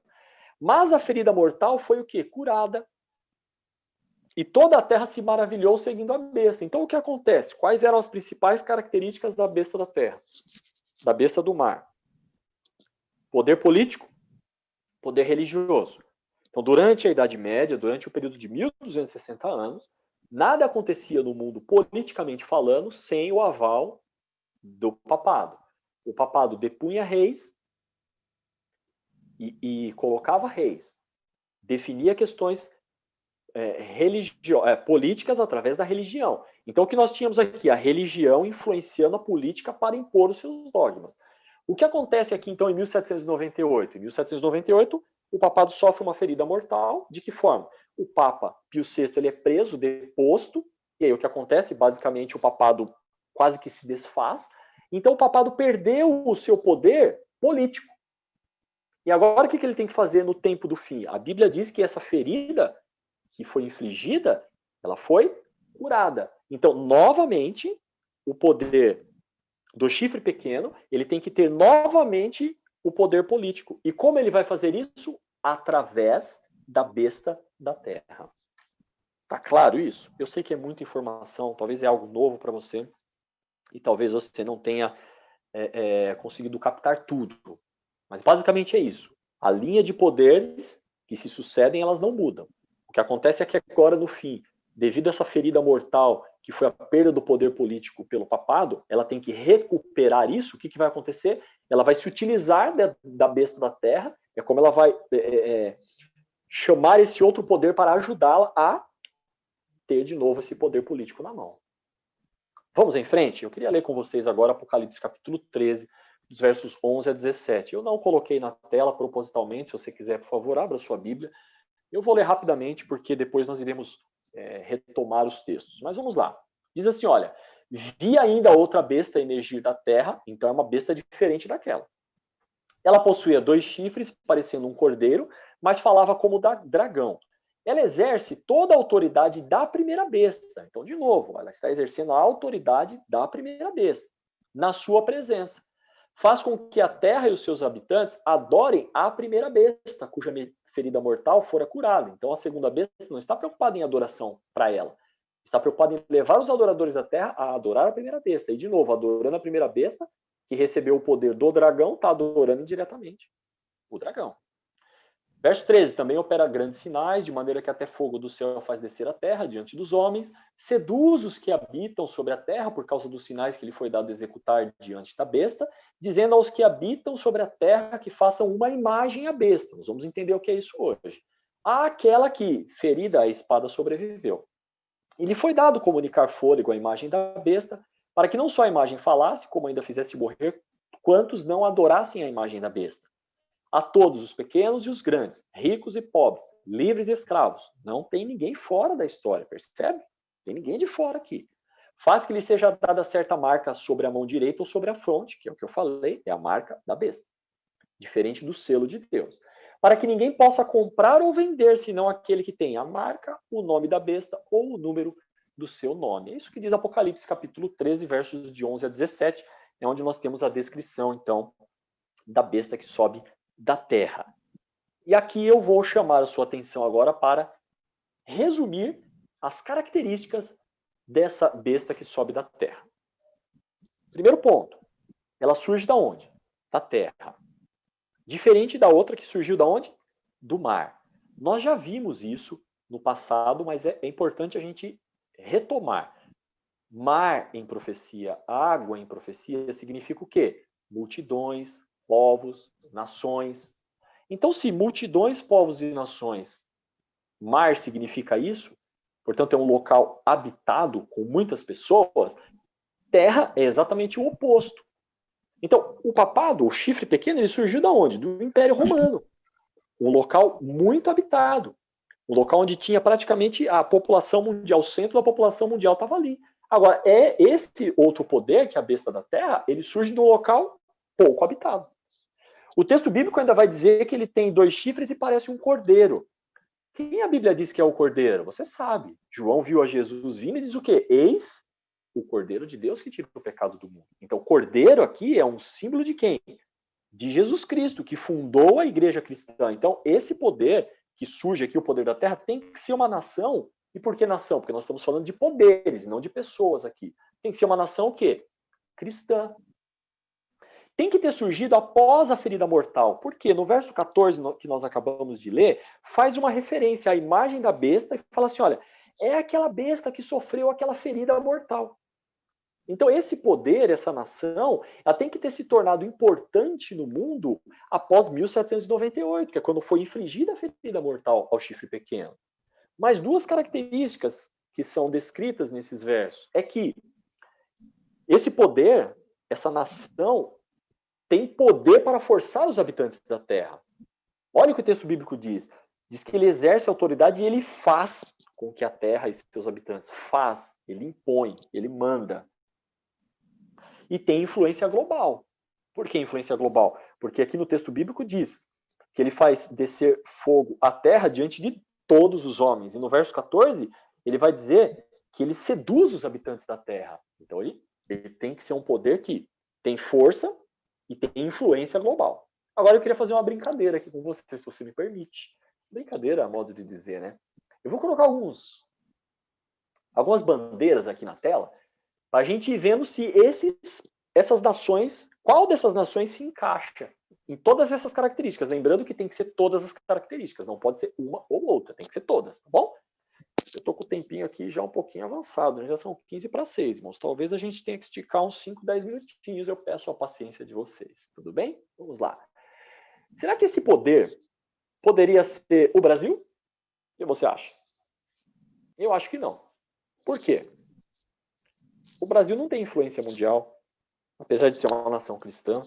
Mas a ferida mortal foi o quê? Curada. E toda a terra se maravilhou seguindo a besta. Então o que acontece? Quais eram as principais características da besta da terra? Da besta do mar? Poder político, poder religioso. Então, durante a Idade Média, durante o período de 1260 anos, nada acontecia no mundo, politicamente falando, sem o aval do papado. O papado depunha reis e colocava reis. Definia questões políticas através da religião. Então, o que nós tínhamos aqui? A religião influenciando a política para impor os seus dogmas. O que acontece aqui, então, em 1798? Em 1798, o papado sofre uma ferida mortal. De que forma? O Papa Pio VI ele é preso, deposto, e aí o que acontece? Basicamente, o papado quase que se desfaz, Então o papado perdeu o seu poder político. E agora o que ele tem que fazer no tempo do fim? A Bíblia diz que essa ferida que foi infligida, ela foi curada. Então, novamente, o poder do chifre pequeno, ele tem que ter novamente o poder político. E como ele vai fazer isso? Através da besta da terra. Tá claro isso? Eu sei que é muita informação, talvez é algo novo para você, e talvez você não tenha conseguido captar tudo. Mas basicamente é isso. A linha de poderes que se sucedem, elas não mudam. O que acontece é que agora, no fim, devido a essa ferida mortal, que foi a perda do poder político pelo papado, ela tem que recuperar isso. O que vai acontecer? Ela vai se utilizar da besta da terra, é como ela vai chamar esse outro poder para ajudá-la a ter de novo esse poder político na mão. Vamos em frente? Eu queria ler com vocês agora Apocalipse capítulo 13, dos versos 11 a 17. Eu não coloquei na tela propositalmente, se você quiser, por favor, abra sua Bíblia. Eu vou ler rapidamente, porque depois nós iremos retomar os textos. Mas vamos lá. Diz assim, olha, vi ainda outra besta emergir da terra, então é uma besta diferente daquela. Ela possuía 2 chifres, parecendo um cordeiro, mas falava como dragão. Ela exerce toda a autoridade da primeira besta. Então, de novo, ela está exercendo a autoridade da primeira besta, na sua presença. Faz com que a terra e os seus habitantes adorem a primeira besta, cuja ferida mortal fora curada. Então, a segunda besta não está preocupada em adoração para ela. Está preocupada em levar os adoradores da terra a adorar a primeira besta. E, de novo, adorando a primeira besta, que recebeu o poder do dragão, está adorando indiretamente o dragão. Verso 13, também opera grandes sinais, de maneira que até fogo do céu faz descer a terra diante dos homens, seduz os que habitam sobre a terra por causa dos sinais que lhe foi dado executar diante da besta, dizendo aos que habitam sobre a terra que façam uma imagem à besta. Nós vamos entender o que é isso hoje. Àquela que, ferida a espada, sobreviveu. E lhe foi dado comunicar fôlego à imagem da besta, para que não só a imagem falasse, como ainda fizesse morrer quantos não adorassem a imagem da besta. A todos os pequenos e os grandes, ricos e pobres, livres e escravos. Não tem ninguém fora da história, percebe? Tem ninguém de fora aqui. Faz que lhe seja dada certa marca sobre a mão direita ou sobre a fronte, que é o que eu falei, é a marca da besta. Diferente do selo de Deus. Para que ninguém possa comprar ou vender, senão aquele que tem a marca, o nome da besta ou o número do seu nome. É isso que diz Apocalipse capítulo 13, versos de 11 a 17, é onde nós temos a descrição, então, da besta que sobe da terra. E aqui eu vou chamar a sua atenção agora para resumir as características dessa besta que sobe da terra. Primeiro ponto, ela surge da onde? Da terra. Diferente da outra que surgiu da onde? Do mar. Nós já vimos isso no passado, mas é importante a gente retomar. Mar em profecia, água em profecia, significa o quê? Multidões, povos, nações. Então, se multidões, povos e nações, mar significa isso, portanto é um local habitado com muitas pessoas, terra é exatamente o oposto. Então, o papado, o chifre pequeno, ele surgiu da onde? Do Império Romano. Um local muito habitado. Um local onde tinha praticamente a população mundial, o centro da população mundial estava ali. Agora, é esse outro poder, que é a besta da terra, ele surge de um local pouco habitado. O texto bíblico ainda vai dizer que ele tem 2 chifres e parece um cordeiro. Quem a Bíblia diz que é o cordeiro? Você sabe. João viu a Jesus vindo e diz o quê? Eis o cordeiro de Deus que tira o pecado do mundo. Então, cordeiro aqui é um símbolo de quem? De Jesus Cristo, que fundou a igreja cristã. Então, esse poder que surge aqui, o poder da terra, tem que ser uma nação. E por que nação? Porque nós estamos falando de poderes, não de pessoas aqui. Tem que ser uma nação o quê? Cristã. Tem que ter surgido após a ferida mortal. Por quê? No verso 14, que nós acabamos de ler, faz uma referência à imagem da besta e fala assim, olha, é aquela besta que sofreu aquela ferida mortal. Então, esse poder, essa nação, ela tem que ter se tornado importante no mundo após 1798, que é quando foi infligida a ferida mortal ao chifre pequeno. Mas 2 características que são descritas nesses versos é que esse poder, essa nação, tem poder para forçar os habitantes da terra. Olha o que o texto bíblico diz. Diz que ele exerce autoridade e ele faz com que a terra e seus habitantes ele impõe, ele manda. e tem influência global. Por que influência global? Porque aqui no texto bíblico diz que ele faz descer fogo à terra diante de todos os homens. E no verso 14, ele vai dizer que ele seduz os habitantes da terra. Então ele tem que ser um poder que tem força e tem influência global. Agora eu queria fazer uma brincadeira aqui com você, se você me permite. Brincadeira, a modo de dizer, né? Eu vou colocar algumas bandeiras aqui na tela, para a gente ir vendo se essas nações, qual dessas nações se encaixa em todas essas características. Lembrando que tem que ser todas as características, não pode ser uma ou outra, tem que ser todas, tá bom? Eu estou com o tempinho aqui já um pouquinho avançado, né? Já são 15 para 6, irmãos. Talvez a gente tenha que esticar uns 5, 10 minutinhos, eu peço a paciência de vocês, tudo bem? Vamos lá. Será que esse poder poderia ser o Brasil? O que você acha? Eu acho que não. Por quê? O Brasil não tem influência mundial, apesar de ser uma nação cristã.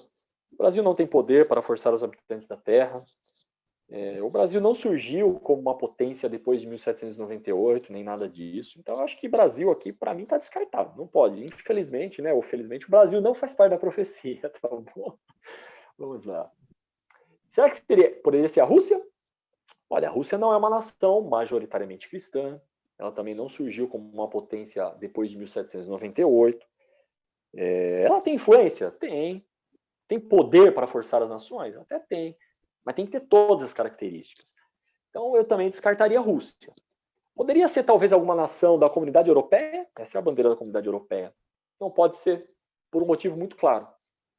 O Brasil não tem poder para forçar os habitantes da terra. O Brasil não surgiu como uma potência depois de 1798, nem nada disso. Então, eu acho que o Brasil aqui, para mim, está descartado. Não pode. Infelizmente, né, ou felizmente, o Brasil não faz parte da profecia, tá bom? Vamos lá. Será que poderia ser a Rússia? Olha, a Rússia não é uma nação majoritariamente cristã. Ela também não surgiu como uma potência depois de 1798. Ela tem influência? Tem. Tem poder para forçar as nações? Até tem. Mas tem que ter todas as características. Então, eu também descartaria a Rússia. Poderia ser, talvez, alguma nação da Comunidade Europeia? Essa é a bandeira da Comunidade Europeia. Não pode ser, por um motivo muito claro.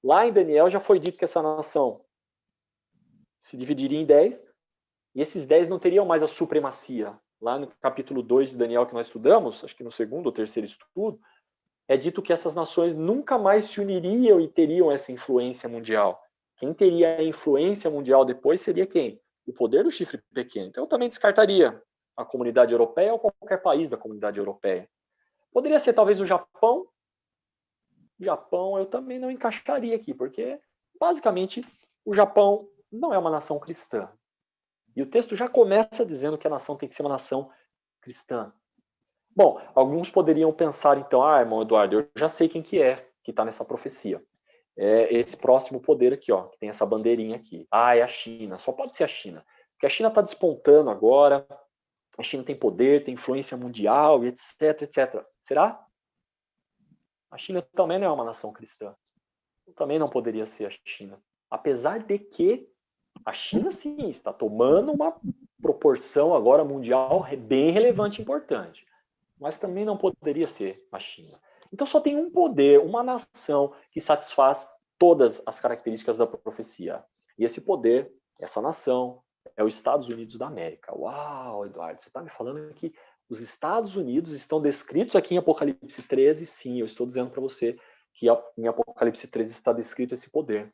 Lá em Daniel já foi dito que essa nação se dividiria em 10, e esses 10 não teriam mais a supremacia. Lá no capítulo 2 de Daniel que nós estudamos, acho que no segundo ou terceiro estudo, é dito que essas nações nunca mais se uniriam e teriam essa influência mundial. Quem teria a influência mundial depois seria quem? O poder do chifre pequeno. Então eu também descartaria a Comunidade Europeia ou qualquer país da Comunidade Europeia. Poderia ser talvez o Japão. O Japão eu também não encaixaria aqui, porque basicamente o Japão não é uma nação cristã. E o texto já começa dizendo que a nação tem que ser uma nação cristã. Bom, alguns poderiam pensar então, irmão Eduardo, eu já sei quem que está nessa profecia. É esse próximo poder aqui, ó, que tem essa bandeirinha aqui. É a China, só pode ser a China. Porque a China está despontando agora, a China tem poder, tem influência mundial, etc, etc. Será? A China também não é uma nação cristã. Também não poderia ser a China. Apesar de que a China, sim, está tomando uma proporção agora mundial bem relevante e importante. Mas também não poderia ser a China. Então só tem um poder, uma nação que satisfaz todas as características da profecia. E esse poder, essa nação, é os Estados Unidos da América. Uau, Eduardo, você está me falando que os Estados Unidos estão descritos aqui em Apocalipse 13? Sim, eu estou dizendo para você que em Apocalipse 13 está descrito esse poder.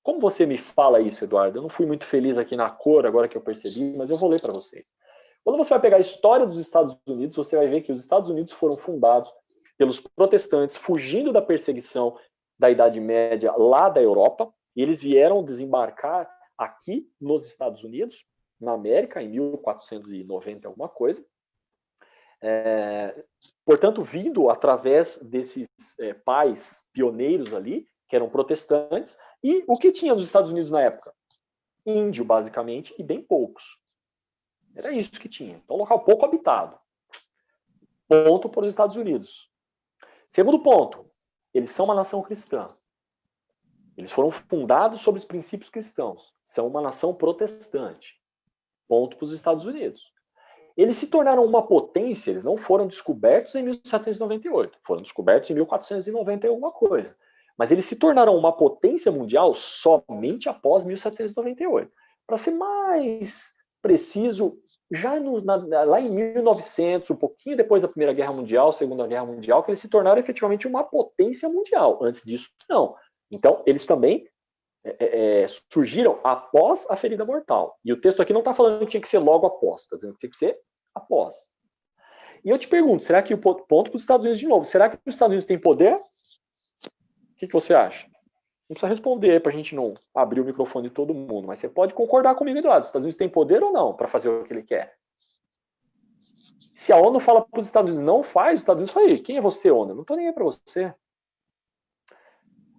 Como você me fala isso, Eduardo? Eu não fui muito feliz aqui na cor, agora que eu percebi, mas eu vou ler para vocês. Quando você vai pegar a história dos Estados Unidos, você vai ver que os Estados Unidos foram fundados pelos protestantes, fugindo da perseguição da Idade Média lá da Europa, e eles vieram desembarcar aqui nos Estados Unidos, na América, em 1490 alguma coisa. Portanto, vindo através desses pais pioneiros ali, que eram protestantes, e o que tinha nos Estados Unidos na época? Índio, basicamente, e bem poucos. Era isso que tinha. Então, um local pouco habitado. Ponto para os Estados Unidos. Segundo ponto, eles são uma nação cristã. Eles foram fundados sobre os princípios cristãos. São uma nação protestante. Ponto para os Estados Unidos. Eles se tornaram uma potência, eles não foram descobertos em 1798. Foram descobertos em 1490 e alguma coisa. Mas eles se tornaram uma potência mundial somente após 1798. Para ser mais preciso, já lá em 1900, um pouquinho depois da Primeira Guerra Mundial, Segunda Guerra Mundial, que eles se tornaram efetivamente uma potência mundial. Antes disso, não. Então, eles também surgiram após a ferida mortal. E o texto aqui não está falando que tinha que ser logo após, está dizendo que tinha que ser após. E eu te pergunto, será que o ponto para os Estados Unidos de novo, será que os Estados Unidos têm poder? O que você acha? Não precisa responder para a gente não abrir o microfone de todo mundo, mas você pode concordar comigo, Eduardo. Os Estados Unidos têm poder ou não para fazer o que ele quer? Se a ONU fala para os Estados Unidos não faz, os Estados Unidos fala, quem é você, ONU? Eu não estou nem aí para você.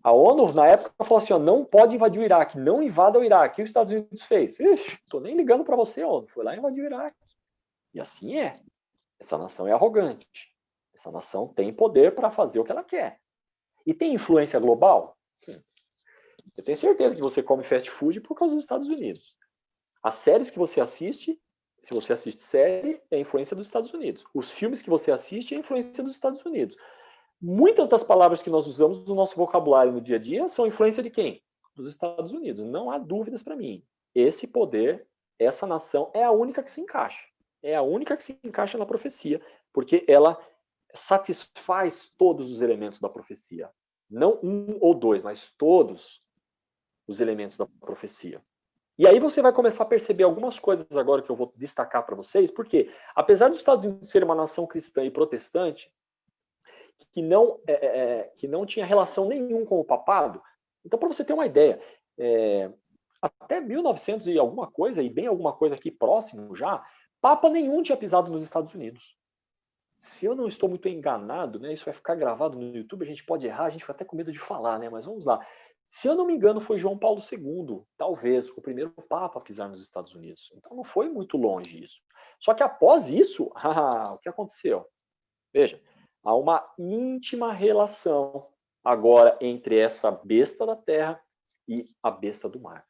A ONU, na época, falou assim, ó, não pode invadir o Iraque, não invada o Iraque. O que os Estados Unidos fez? Ixi, tô nem ligando para você, ONU. Foi lá e invadiu o Iraque. E assim é. Essa nação é arrogante. Essa nação tem poder para fazer o que ela quer. E tem influência global? Eu tenho certeza que você come fast food por causa dos Estados Unidos. As séries que você assiste, se você assiste série, é influência dos Estados Unidos. Os filmes que você assiste é influência dos Estados Unidos. Muitas das palavras que nós usamos no nosso vocabulário no dia a dia são influência de quem? Dos Estados Unidos. Não há dúvidas para mim. Esse poder, essa nação, é a única que se encaixa. É a única que se encaixa na profecia, porque ela satisfaz todos os elementos da profecia. Não um ou dois, mas todos os elementos da profecia. E aí você vai começar a perceber algumas coisas agora que eu vou destacar para vocês, porque apesar dos Estados Unidos serem uma nação cristã e protestante, que não tinha relação nenhuma com o papado, então para você ter uma ideia, até 1900 e alguma coisa, e bem alguma coisa aqui próximo já, papa nenhum tinha pisado nos Estados Unidos. Se eu não estou muito enganado, né, isso vai ficar gravado no YouTube, a gente pode errar, a gente fica até com medo de falar, né, mas vamos lá. Se eu não me engano, foi João Paulo II, talvez, o primeiro papa a pisar nos Estados Unidos. Então não foi muito longe isso. Só que após isso, o que aconteceu? Veja, há uma íntima relação agora entre essa besta da terra e a besta do mar.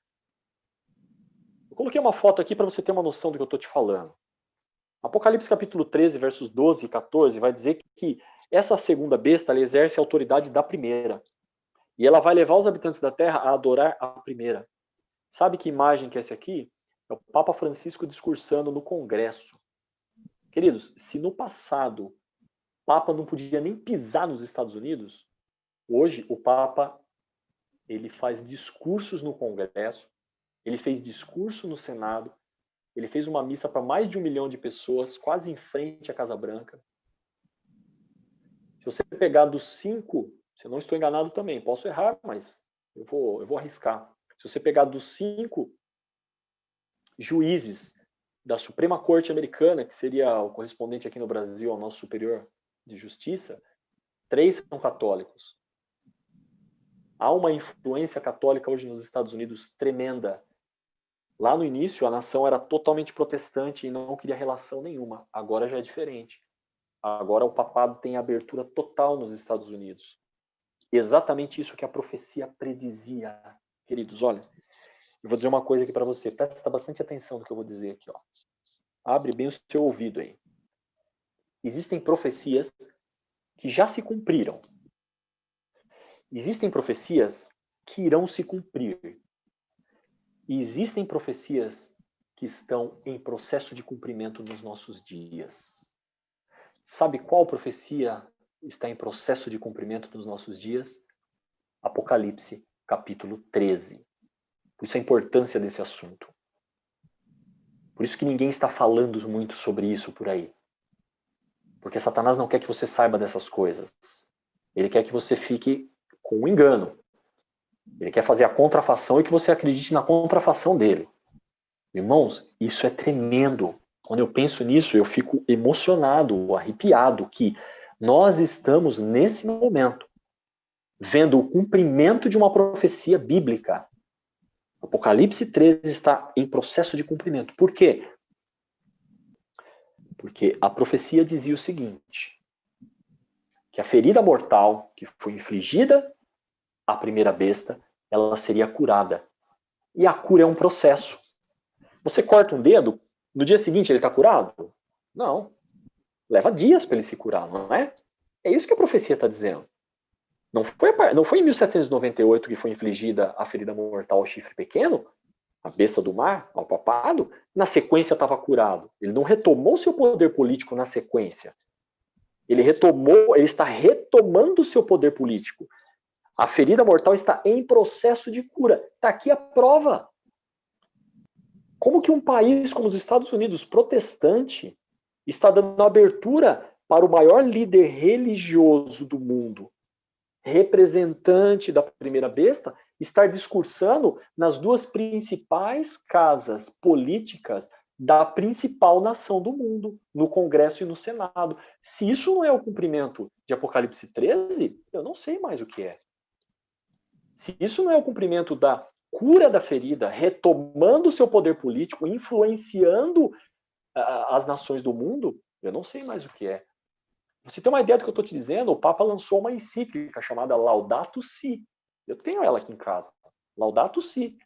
Eu coloquei uma foto aqui para você ter uma noção do que eu estou te falando. Apocalipse capítulo 13, versos 12 e 14, vai dizer que essa segunda besta ela exerce a autoridade da primeira. E ela vai levar os habitantes da terra a adorar a primeira. Sabe que imagem que é essa aqui? É o Papa Francisco discursando no Congresso. Queridos, se no passado o Papa não podia nem pisar nos Estados Unidos, hoje o Papa ele faz discursos no Congresso, ele fez discurso no Senado, ele fez uma missa para mais de 1 milhão de pessoas, quase em frente à Casa Branca. Se você pegar dos 5, se eu não estou enganado também, posso errar, mas eu vou arriscar. Se você pegar dos 5 juízes da Suprema Corte Americana, que seria o correspondente aqui no Brasil ao nosso Superior de Justiça, 3 são católicos. Há uma influência católica hoje nos Estados Unidos tremenda. Lá no início, a nação era totalmente protestante e não queria relação nenhuma. Agora já é diferente. Agora o papado tem abertura total nos Estados Unidos. Exatamente isso que a profecia predizia. Queridos, olha, eu vou dizer uma coisa aqui para você. Presta bastante atenção no que eu vou dizer aqui. Ó. Abre bem o seu ouvido aí. Existem profecias que já se cumpriram. Existem profecias que irão se cumprir. E existem profecias que estão em processo de cumprimento nos nossos dias. Sabe qual profecia está em processo de cumprimento nos nossos dias? Apocalipse, capítulo 13. Por isso a importância desse assunto. Por isso que ninguém está falando muito sobre isso por aí. Porque Satanás não quer que você saiba dessas coisas. Ele quer que você fique com um engano. Ele quer fazer a contrafação e que você acredite na contrafação dele. Irmãos, isso é tremendo. Quando eu penso nisso, eu fico emocionado, arrepiado, que nós estamos, nesse momento, vendo o cumprimento de uma profecia bíblica. Apocalipse 13 está em processo de cumprimento. Por quê? Porque a profecia dizia o seguinte, que a ferida mortal que foi infligida à primeira besta, ela seria curada. E a cura é um processo. Você corta um dedo, no dia seguinte ele está curado? Não. Leva dias para ele se curar, não é? É isso que a profecia está dizendo. Não foi em 1798 que foi infligida a ferida mortal ao chifre pequeno, a besta do mar, ao papado? Na sequência estava curado. Ele não retomou seu poder político na sequência. Ele está retomando seu poder político. A ferida mortal está em processo de cura. Está aqui a prova. Como que um país como os Estados Unidos, protestante, está dando abertura para o maior líder religioso do mundo, representante da primeira besta, estar discursando nas duas principais casas políticas da principal nação do mundo, no Congresso e no Senado. Se isso não é o cumprimento de Apocalipse 13, eu não sei mais o que é. Se isso não é o cumprimento da cura da ferida, retomando o seu poder político, influenciando as nações do mundo, eu não sei mais o que é. Você tem uma ideia do que eu estou te dizendo? O Papa lançou uma encíclica chamada Laudato Si. Eu tenho ela aqui em casa. Laudato Si.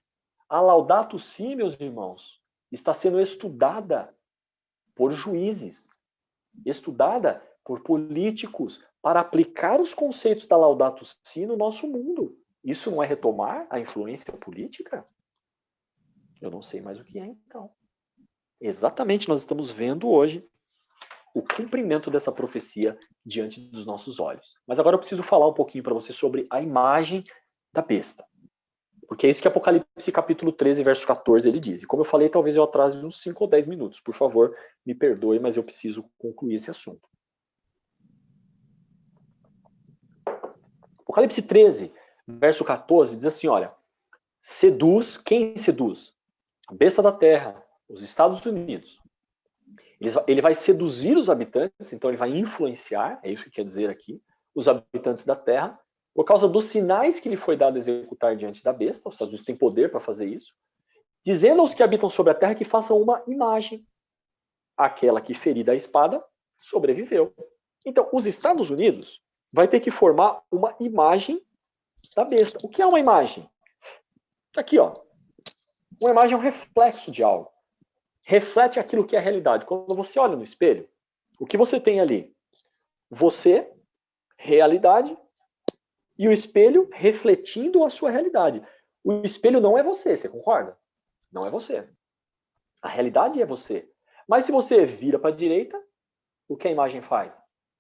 A Laudato Si, meus irmãos, está sendo estudada por juízes, estudada por políticos, para aplicar os conceitos da Laudato Si no nosso mundo. Isso não é retomar a influência política? Eu não sei mais o que é, então. Exatamente, nós estamos vendo hoje o cumprimento dessa profecia diante dos nossos olhos. Mas agora eu preciso falar um pouquinho para você sobre a imagem da besta. Porque é isso que Apocalipse capítulo 13, verso 14, ele diz. E como eu falei, talvez eu atrase uns 5 ou 10 minutos. Por favor, me perdoe, mas eu preciso concluir esse assunto. Apocalipse 13, verso 14, diz assim, olha, seduz, quem seduz? A besta da terra, os Estados Unidos. Ele vai seduzir os habitantes, então ele vai influenciar, é isso que quer dizer aqui, os habitantes da terra, por causa dos sinais que lhe foi dado a executar diante da besta, os Estados Unidos têm poder para fazer isso, dizendo aos que habitam sobre a terra que façam uma imagem. Aquela que, ferida a espada, sobreviveu. Então, os Estados Unidos vai ter que formar uma imagem da besta. O que é uma imagem? Aqui, ó. Uma imagem é um reflexo de algo. Reflete aquilo que é a realidade. Quando você olha no espelho, o que você tem ali? Você, realidade, e o espelho refletindo a sua realidade. O espelho não é você concorda? Não é você. A realidade é você. Mas se você vira para a direita, o que a imagem faz?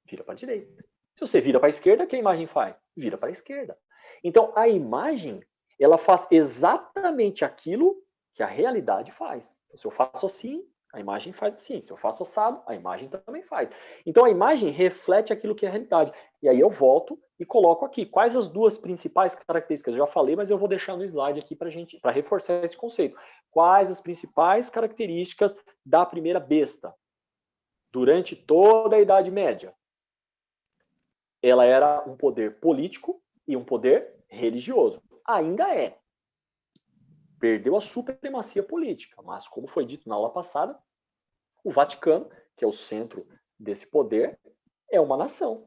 Vira para a direita. Se você vira para a esquerda, o que a imagem faz? Vira para a esquerda. Então, a imagem, ela faz exatamente aquilo que a realidade faz. Então, se eu faço assim, a imagem faz assim. Se eu faço assado, a imagem também faz. Então, a imagem reflete aquilo que é a realidade. E aí eu volto e coloco aqui. Quais as duas principais características? Eu já falei, mas eu vou deixar no slide aqui para reforçar esse conceito. Quais as principais características da primeira besta? Durante toda a Idade Média, ela era um poder político e um poder religioso. Ainda é. Perdeu a supremacia política, mas como foi dito na aula passada, o Vaticano, que é o centro desse poder, é uma nação.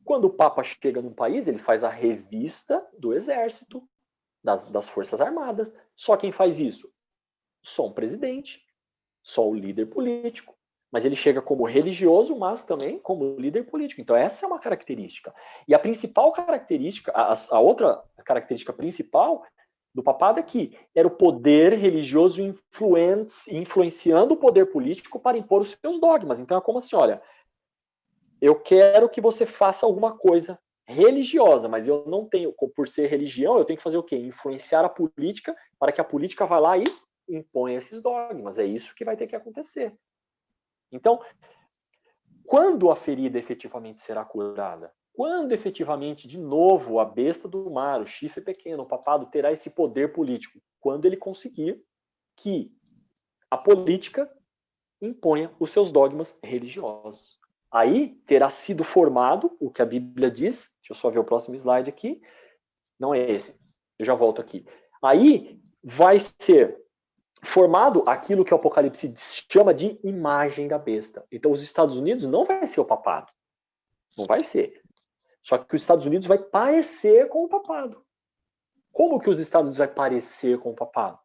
Quando o Papa chega num país, ele faz a revista do exército, das Forças Armadas. Só quem faz isso? Só um presidente, só o líder político. Mas ele chega como religioso, mas também como líder político. Então essa é uma característica. E a principal característica, a outra característica principal do papado é que era o poder religioso influenciando o poder político para impor os seus dogmas. Então é como assim, olha, eu quero que você faça alguma coisa religiosa, mas eu não tenho, por ser religião, eu tenho que fazer o quê? Influenciar a política para que a política vá lá e imponha esses dogmas. É isso que vai ter que acontecer. Então, quando a ferida efetivamente será curada? Quando efetivamente, de novo, a besta do mar, o chifre pequeno, o papado, terá esse poder político? Quando ele conseguir que a política imponha os seus dogmas religiosos. Aí terá sido formado o que a Bíblia diz, deixa eu só ver o próximo slide aqui, não é esse, eu já volto aqui. Aí vai ser formado aquilo que o Apocalipse chama de imagem da besta. Então os Estados Unidos não vai ser o papado, não vai ser. Só que os Estados Unidos vai parecer com o papado. Como que os Estados Unidos vai parecer com o papado?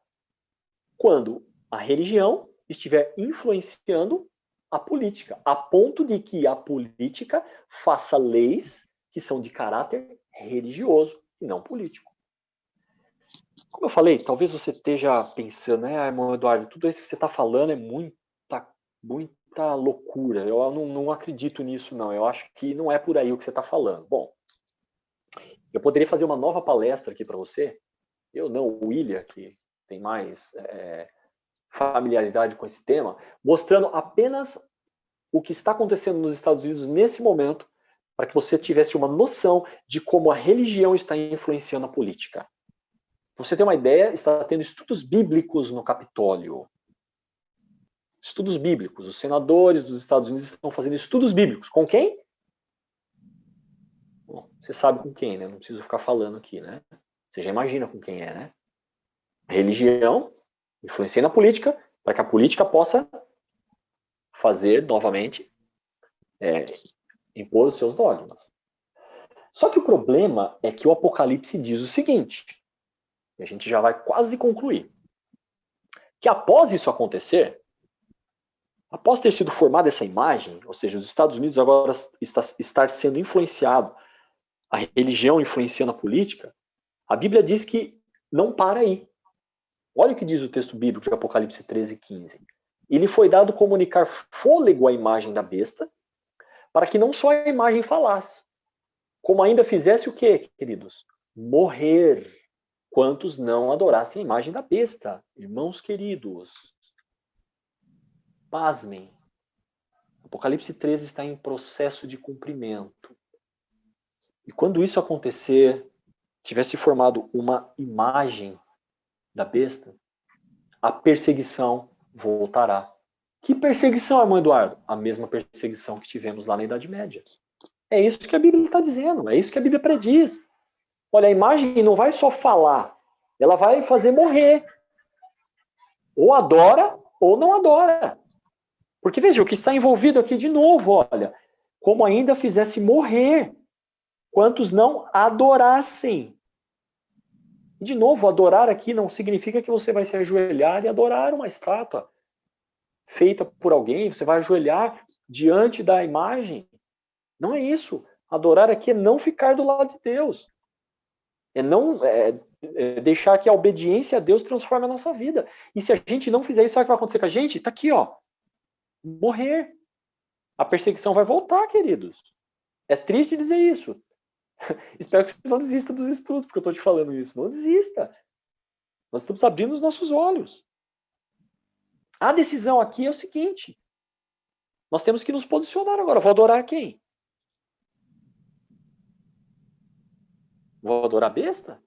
Quando a religião estiver influenciando a política, a ponto de que a política faça leis que são de caráter religioso e não político. Como eu falei, talvez você esteja pensando, né, irmão Eduardo, tudo isso que você está falando é muita loucura. Eu não acredito nisso, não. Eu acho que não é por aí o que você está falando. Bom, eu poderia fazer uma nova palestra aqui para você. Eu não, o William, que tem mais familiaridade com esse tema, mostrando apenas o que está acontecendo nos Estados Unidos nesse momento, para que você tivesse uma noção de como a religião está influenciando a política. Para você ter uma ideia, está tendo estudos bíblicos no Capitólio. Estudos bíblicos. Os senadores dos Estados Unidos estão fazendo estudos bíblicos. Com quem? Bom, você sabe com quem, né? Não preciso ficar falando aqui, né? Você já imagina com quem é, né? A religião influencia na política para que a política possa fazer novamente, impor os seus dogmas. Só que o problema é que o Apocalipse diz o seguinte, e a gente já vai quase concluir, que após isso acontecer, após ter sido formada essa imagem, ou seja, os Estados Unidos agora estar sendo influenciado, a religião influenciando a política, a Bíblia diz que não para aí. Olha o que diz o texto bíblico de Apocalipse 13:15. E lhe foi dado comunicar fôlego à imagem da besta, para que não só a imagem falasse, como ainda fizesse o quê, queridos? Morrer quantos não adorassem a imagem da besta. Irmãos queridos, pasmem. Apocalipse 13 está em processo de cumprimento. E quando isso acontecer, tivesse formado uma imagem da besta, a perseguição voltará. Que perseguição, irmão Eduardo? A mesma perseguição que tivemos lá na Idade Média. É isso que a Bíblia está dizendo, é isso que a Bíblia prediz. Olha, a imagem não vai só falar, ela vai fazer morrer. Ou adora, ou não adora. Porque veja, o que está envolvido aqui de novo, olha, como ainda fizesse morrer quantos não adorassem. De novo, adorar aqui não significa que você vai se ajoelhar e adorar uma estátua feita por alguém, você vai ajoelhar diante da imagem. Não é isso. Adorar aqui é não ficar do lado de Deus. É não deixar que a obediência a Deus transforme a nossa vida. E se a gente não fizer isso, sabe o que vai acontecer com a gente? Está aqui, ó. Morrer. A perseguição vai voltar, queridos. É triste dizer isso. Espero que você não desista dos estudos, porque eu estou te falando isso. Não desista. Nós estamos abrindo os nossos olhos. A decisão aqui é o seguinte. Nós temos que nos posicionar agora. Vou adorar quem? Vou adorar a besta?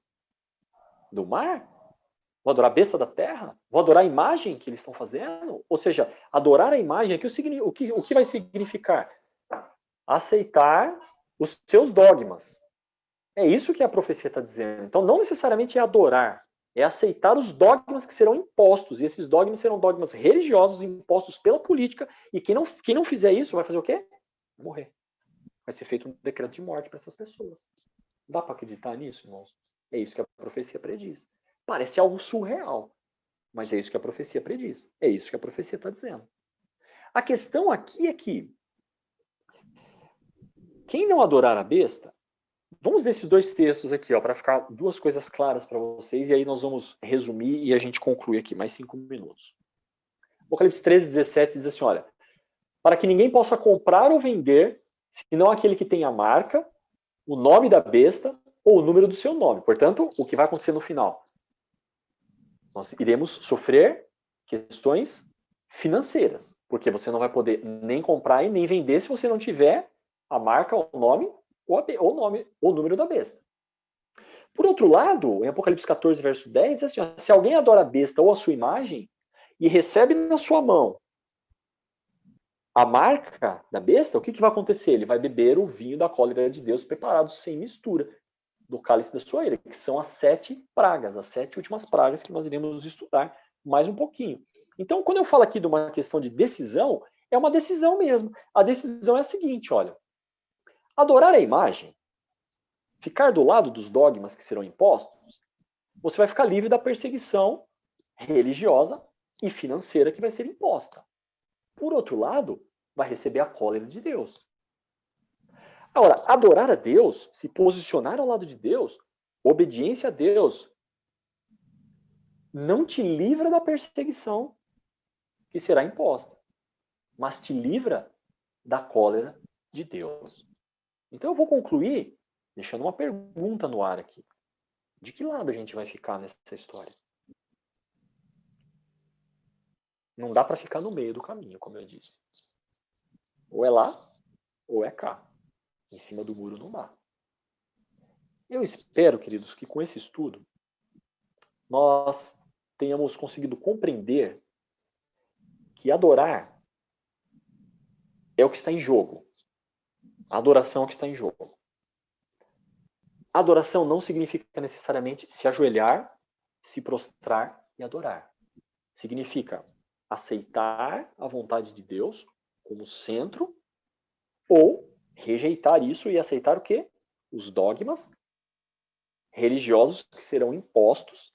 Do mar? Vou adorar a besta da terra? Vou adorar a imagem que eles estão fazendo? Ou seja, adorar a imagem aqui, o que vai significar? Aceitar os seus dogmas. É isso que a profecia está dizendo. Então, não necessariamente é adorar, é aceitar os dogmas que serão impostos. E esses dogmas serão dogmas religiosos impostos pela política. E quem não fizer isso vai fazer o quê? Morrer. Vai ser feito um decreto de morte para essas pessoas. Dá para acreditar nisso, irmãos? É isso que a profecia prediz. Parece algo surreal, mas é isso que a profecia prediz. É isso que a profecia está dizendo. A questão aqui é que quem não adorar a besta, vamos nesses dois textos aqui, para ficar duas coisas claras para vocês, e aí nós vamos resumir e a gente conclui aqui, mais 5 minutos. Apocalipse 13:17 diz assim, olha, para que ninguém possa comprar ou vender, senão aquele que tem a marca, o nome da besta ou o número do seu nome. Portanto, o que vai acontecer no final? Nós iremos sofrer questões financeiras, porque você não vai poder nem comprar e nem vender se você não tiver a marca, o nome ou o número da besta. Por outro lado, em Apocalipse 14, verso 10, diz assim, ó, se alguém adora a besta ou a sua imagem e recebe na sua mão a marca da besta, o que vai acontecer? Ele vai beber o vinho da cólera de Deus preparado sem mistura, do cálice da sua ira, que são as 7 pragas, as 7 últimas pragas que nós iremos estudar mais um pouquinho. Então, quando eu falo aqui de uma questão de decisão, é uma decisão mesmo. A decisão é a seguinte, olha, adorar a imagem, ficar do lado dos dogmas que serão impostos, você vai ficar livre da perseguição religiosa e financeira que vai ser imposta. Por outro lado, vai receber a cólera de Deus. Agora, adorar a Deus, se posicionar ao lado de Deus, obediência a Deus, não te livra da perseguição que será imposta, mas te livra da cólera de Deus. Então eu vou concluir deixando uma pergunta no ar aqui. De que lado a gente vai ficar nessa história? Não dá para ficar no meio do caminho, como eu disse. Ou é lá, ou é cá. Em cima do muro não dá. Eu espero, queridos, que com esse estudo nós tenhamos conseguido compreender que adorar é o que está em jogo. A adoração é o que está em jogo. Adoração não significa necessariamente se ajoelhar, se prostrar e adorar. Significa aceitar a vontade de Deus como centro ou rejeitar isso e aceitar o quê? Os dogmas religiosos que serão impostos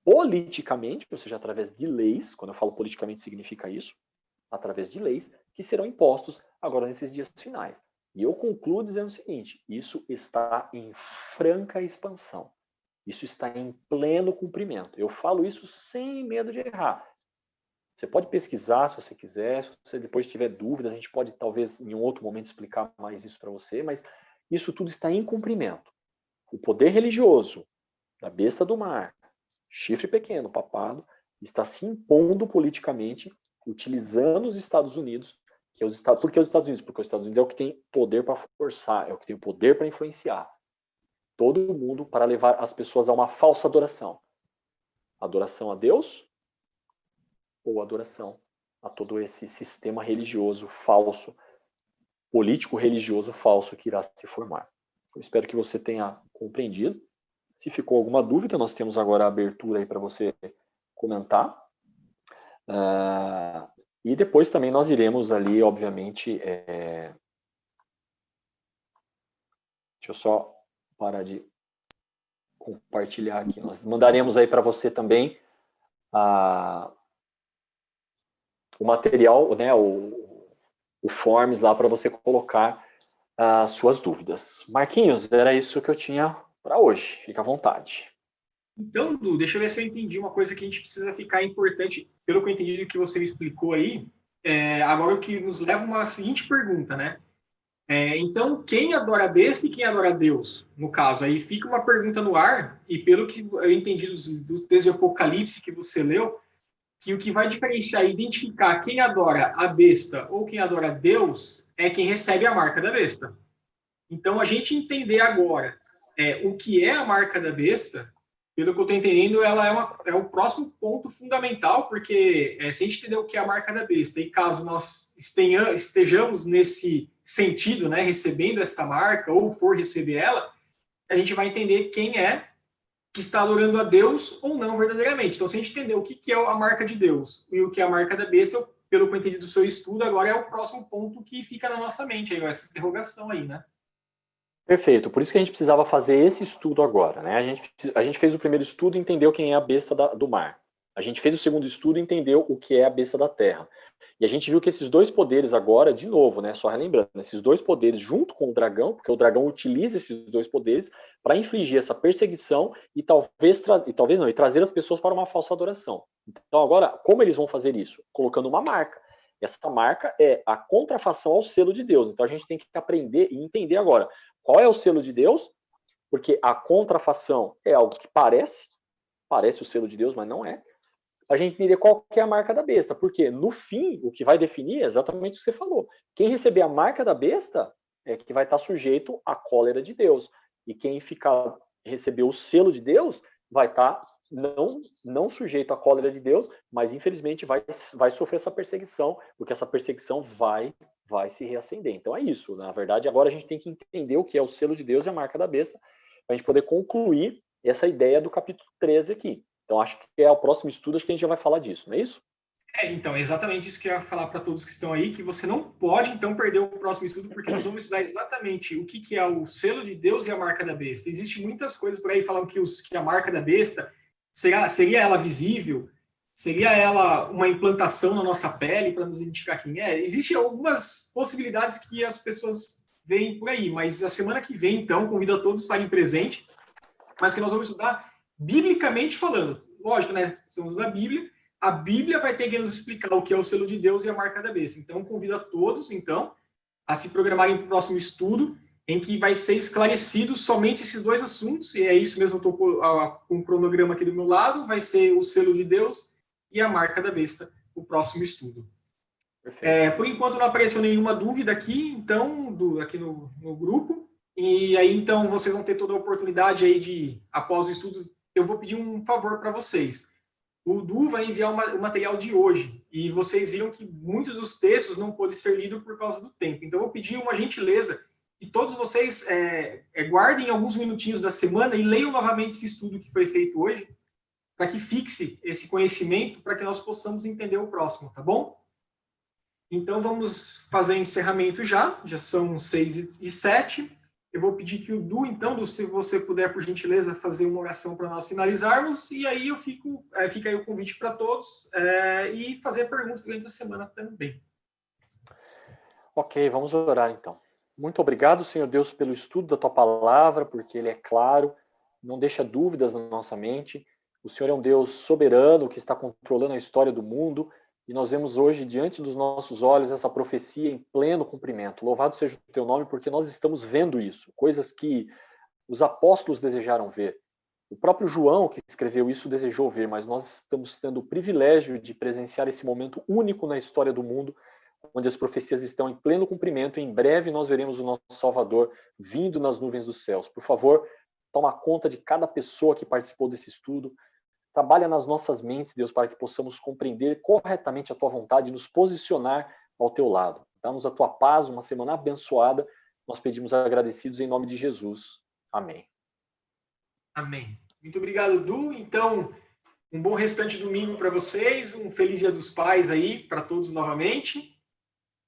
politicamente, ou seja, através de leis. Quando eu falo politicamente significa isso, através de leis que serão impostos agora nesses dias finais. E eu concluo dizendo o seguinte: isso está em franca expansão. Isso está em pleno cumprimento. Eu falo isso sem medo de errar. Você pode pesquisar se você quiser, se você depois tiver dúvidas, a gente pode talvez em um outro momento explicar mais isso para você, mas isso tudo está em cumprimento. O poder religioso da besta do mar, chifre pequeno, papado, está se impondo politicamente, utilizando os Estados Unidos. Por que os Estados Unidos? Porque os Estados Unidos é o que tem poder para forçar, é o que tem o poder para influenciar todo mundo, para levar as pessoas a uma falsa adoração. Adoração a Deus ou adoração a todo esse sistema religioso falso, político-religioso falso que irá se formar. Eu espero que você tenha compreendido. Se ficou alguma dúvida, nós temos agora a abertura aí para você comentar. E depois também nós iremos ali, obviamente... Deixa eu só parar de compartilhar aqui. Nós mandaremos aí para você também o material, né, o Forms lá para você colocar as suas dúvidas. Marquinhos, era isso que eu tinha para hoje. Fica à vontade. Então, Du, deixa eu ver se eu entendi uma coisa que a gente precisa ficar importante. Pelo que eu entendi do que você me explicou aí, agora o que nos leva a uma seguinte pergunta, né? Então, quem adora a besta e quem adora a Deus? No caso, aí fica uma pergunta no ar, e pelo que eu entendi do texto de Apocalipse que você leu, que o que vai diferenciar e identificar quem adora a besta ou quem adora a Deus é quem recebe a marca da besta. Então, a gente entender agora o que é a marca da besta, pelo que eu estou entendendo, ela é o próximo ponto fundamental, porque se a gente entender o que é a marca da besta, e caso nós estejamos nesse sentido, né, recebendo esta marca, ou for receber ela, a gente vai entender quem é que está adorando a Deus ou não verdadeiramente. Então, se a gente entender o que é a marca de Deus e o que é a marca da besta, pelo que eu entendi do seu estudo, agora é o próximo ponto que fica na nossa mente, aí, essa interrogação aí, né? Perfeito, por isso que a gente precisava fazer esse estudo agora, né? A gente fez o primeiro estudo e entendeu quem é a besta do mar. A gente fez o segundo estudo e entendeu o que é a besta da terra. E a gente viu que esses dois poderes agora, de novo, né? Só relembrando, esses dois poderes junto com o dragão, porque o dragão utiliza esses dois poderes para infligir essa perseguição e trazer as pessoas para uma falsa adoração. Então agora, como eles vão fazer isso? Colocando uma marca. Essa marca é a contrafação ao selo de Deus. Então a gente tem que aprender e entender agora qual é o selo de Deus, porque a contrafação é algo que parece o selo de Deus, mas não é. A gente entender qual que é a marca da besta, porque no fim, o que vai definir é exatamente o que você falou. Quem receber a marca da besta é que vai estar sujeito à cólera de Deus. E quem receber o selo de Deus vai estar não sujeito à cólera de Deus, mas infelizmente vai sofrer essa perseguição, porque essa perseguição vai se reacender. Então é isso. Na verdade, agora a gente tem que entender o que é o selo de Deus e a marca da besta, para a gente poder concluir essa ideia do capítulo 13 aqui. Então, acho que é o próximo estudo, acho que a gente já vai falar disso, não é isso? Então, é exatamente isso que eu ia falar para todos que estão aí, que você não pode, então, perder o próximo estudo, porque nós vamos estudar exatamente o que é o selo de Deus e a marca da besta. Existem muitas coisas por aí falando que a marca da besta seria ela visível, seria ela uma implantação na nossa pele para nos identificar quem é. Existem algumas possibilidades que as pessoas veem por aí, mas a semana que vem, então, convido a todos a estarem presentes, mas que nós vamos estudar biblicamente falando. Lógico, né? Estamos da Bíblia. A Bíblia vai ter que nos explicar o que é o selo de Deus e a marca da besta. Então, convido a todos, então, a se programarem para o próximo estudo, em que vai ser esclarecido somente esses dois assuntos, e é isso mesmo, eu estou com um cronograma aqui do meu lado, vai ser o selo de Deus e a marca da besta, o próximo estudo. Por enquanto, não apareceu nenhuma dúvida aqui, então, aqui no grupo, e aí, então, vocês vão ter toda a oportunidade aí de, após o estudo, eu vou pedir um favor para vocês. O Du vai enviar o material de hoje, e vocês viram que muitos dos textos não podem ser lidos por causa do tempo. Então, eu vou pedir uma gentileza que todos vocês guardem alguns minutinhos da semana e leiam novamente esse estudo que foi feito hoje, para que fixe esse conhecimento, para que nós possamos entender o próximo, tá bom? Então, vamos fazer encerramento já são 6h07. Eu vou pedir que o Du, então, Du, se você puder, por gentileza, fazer uma oração para nós finalizarmos, e aí fica aí o convite para todos, e fazer perguntas durante a semana também. Ok, vamos orar então. Muito obrigado, Senhor Deus, pelo estudo da Tua Palavra, porque ele é claro, não deixa dúvidas na nossa mente. O Senhor é um Deus soberano que está controlando a história do mundo, e nós vemos hoje, diante dos nossos olhos, essa profecia em pleno cumprimento. Louvado seja o Teu nome, porque nós estamos vendo isso, coisas que os apóstolos desejaram ver. O próprio João, que escreveu isso, desejou ver, mas nós estamos tendo o privilégio de presenciar esse momento único na história do mundo, onde as profecias estão em pleno cumprimento, e em breve nós veremos o nosso Salvador vindo nas nuvens dos céus. Por favor, toma conta de cada pessoa que participou desse estudo, trabalha nas nossas mentes, Deus, para que possamos compreender corretamente a Tua vontade e nos posicionar ao Teu lado. Dá-nos a Tua paz, uma semana abençoada. Nós pedimos agradecidos em nome de Jesus. Amém. Amém. Muito obrigado, Du. Então, um bom restante de domingo para vocês, um feliz Dia dos Pais aí para todos novamente.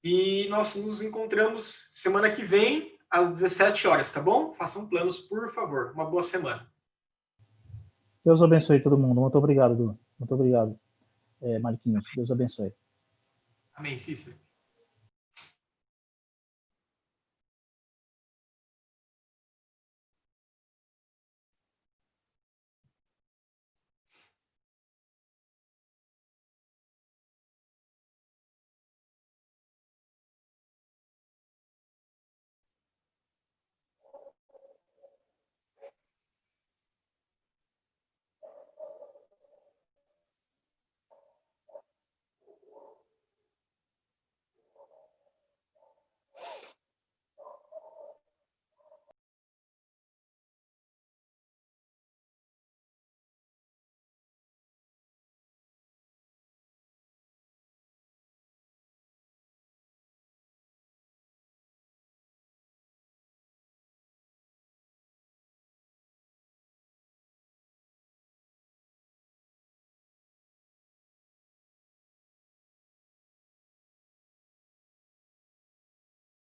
E nós nos encontramos semana que vem, às 17 horas, tá bom? Façam planos, por favor. Uma boa semana. Deus abençoe todo mundo. Muito obrigado, Du. Muito obrigado, Marquinhos. Deus abençoe. Amém, Cícero.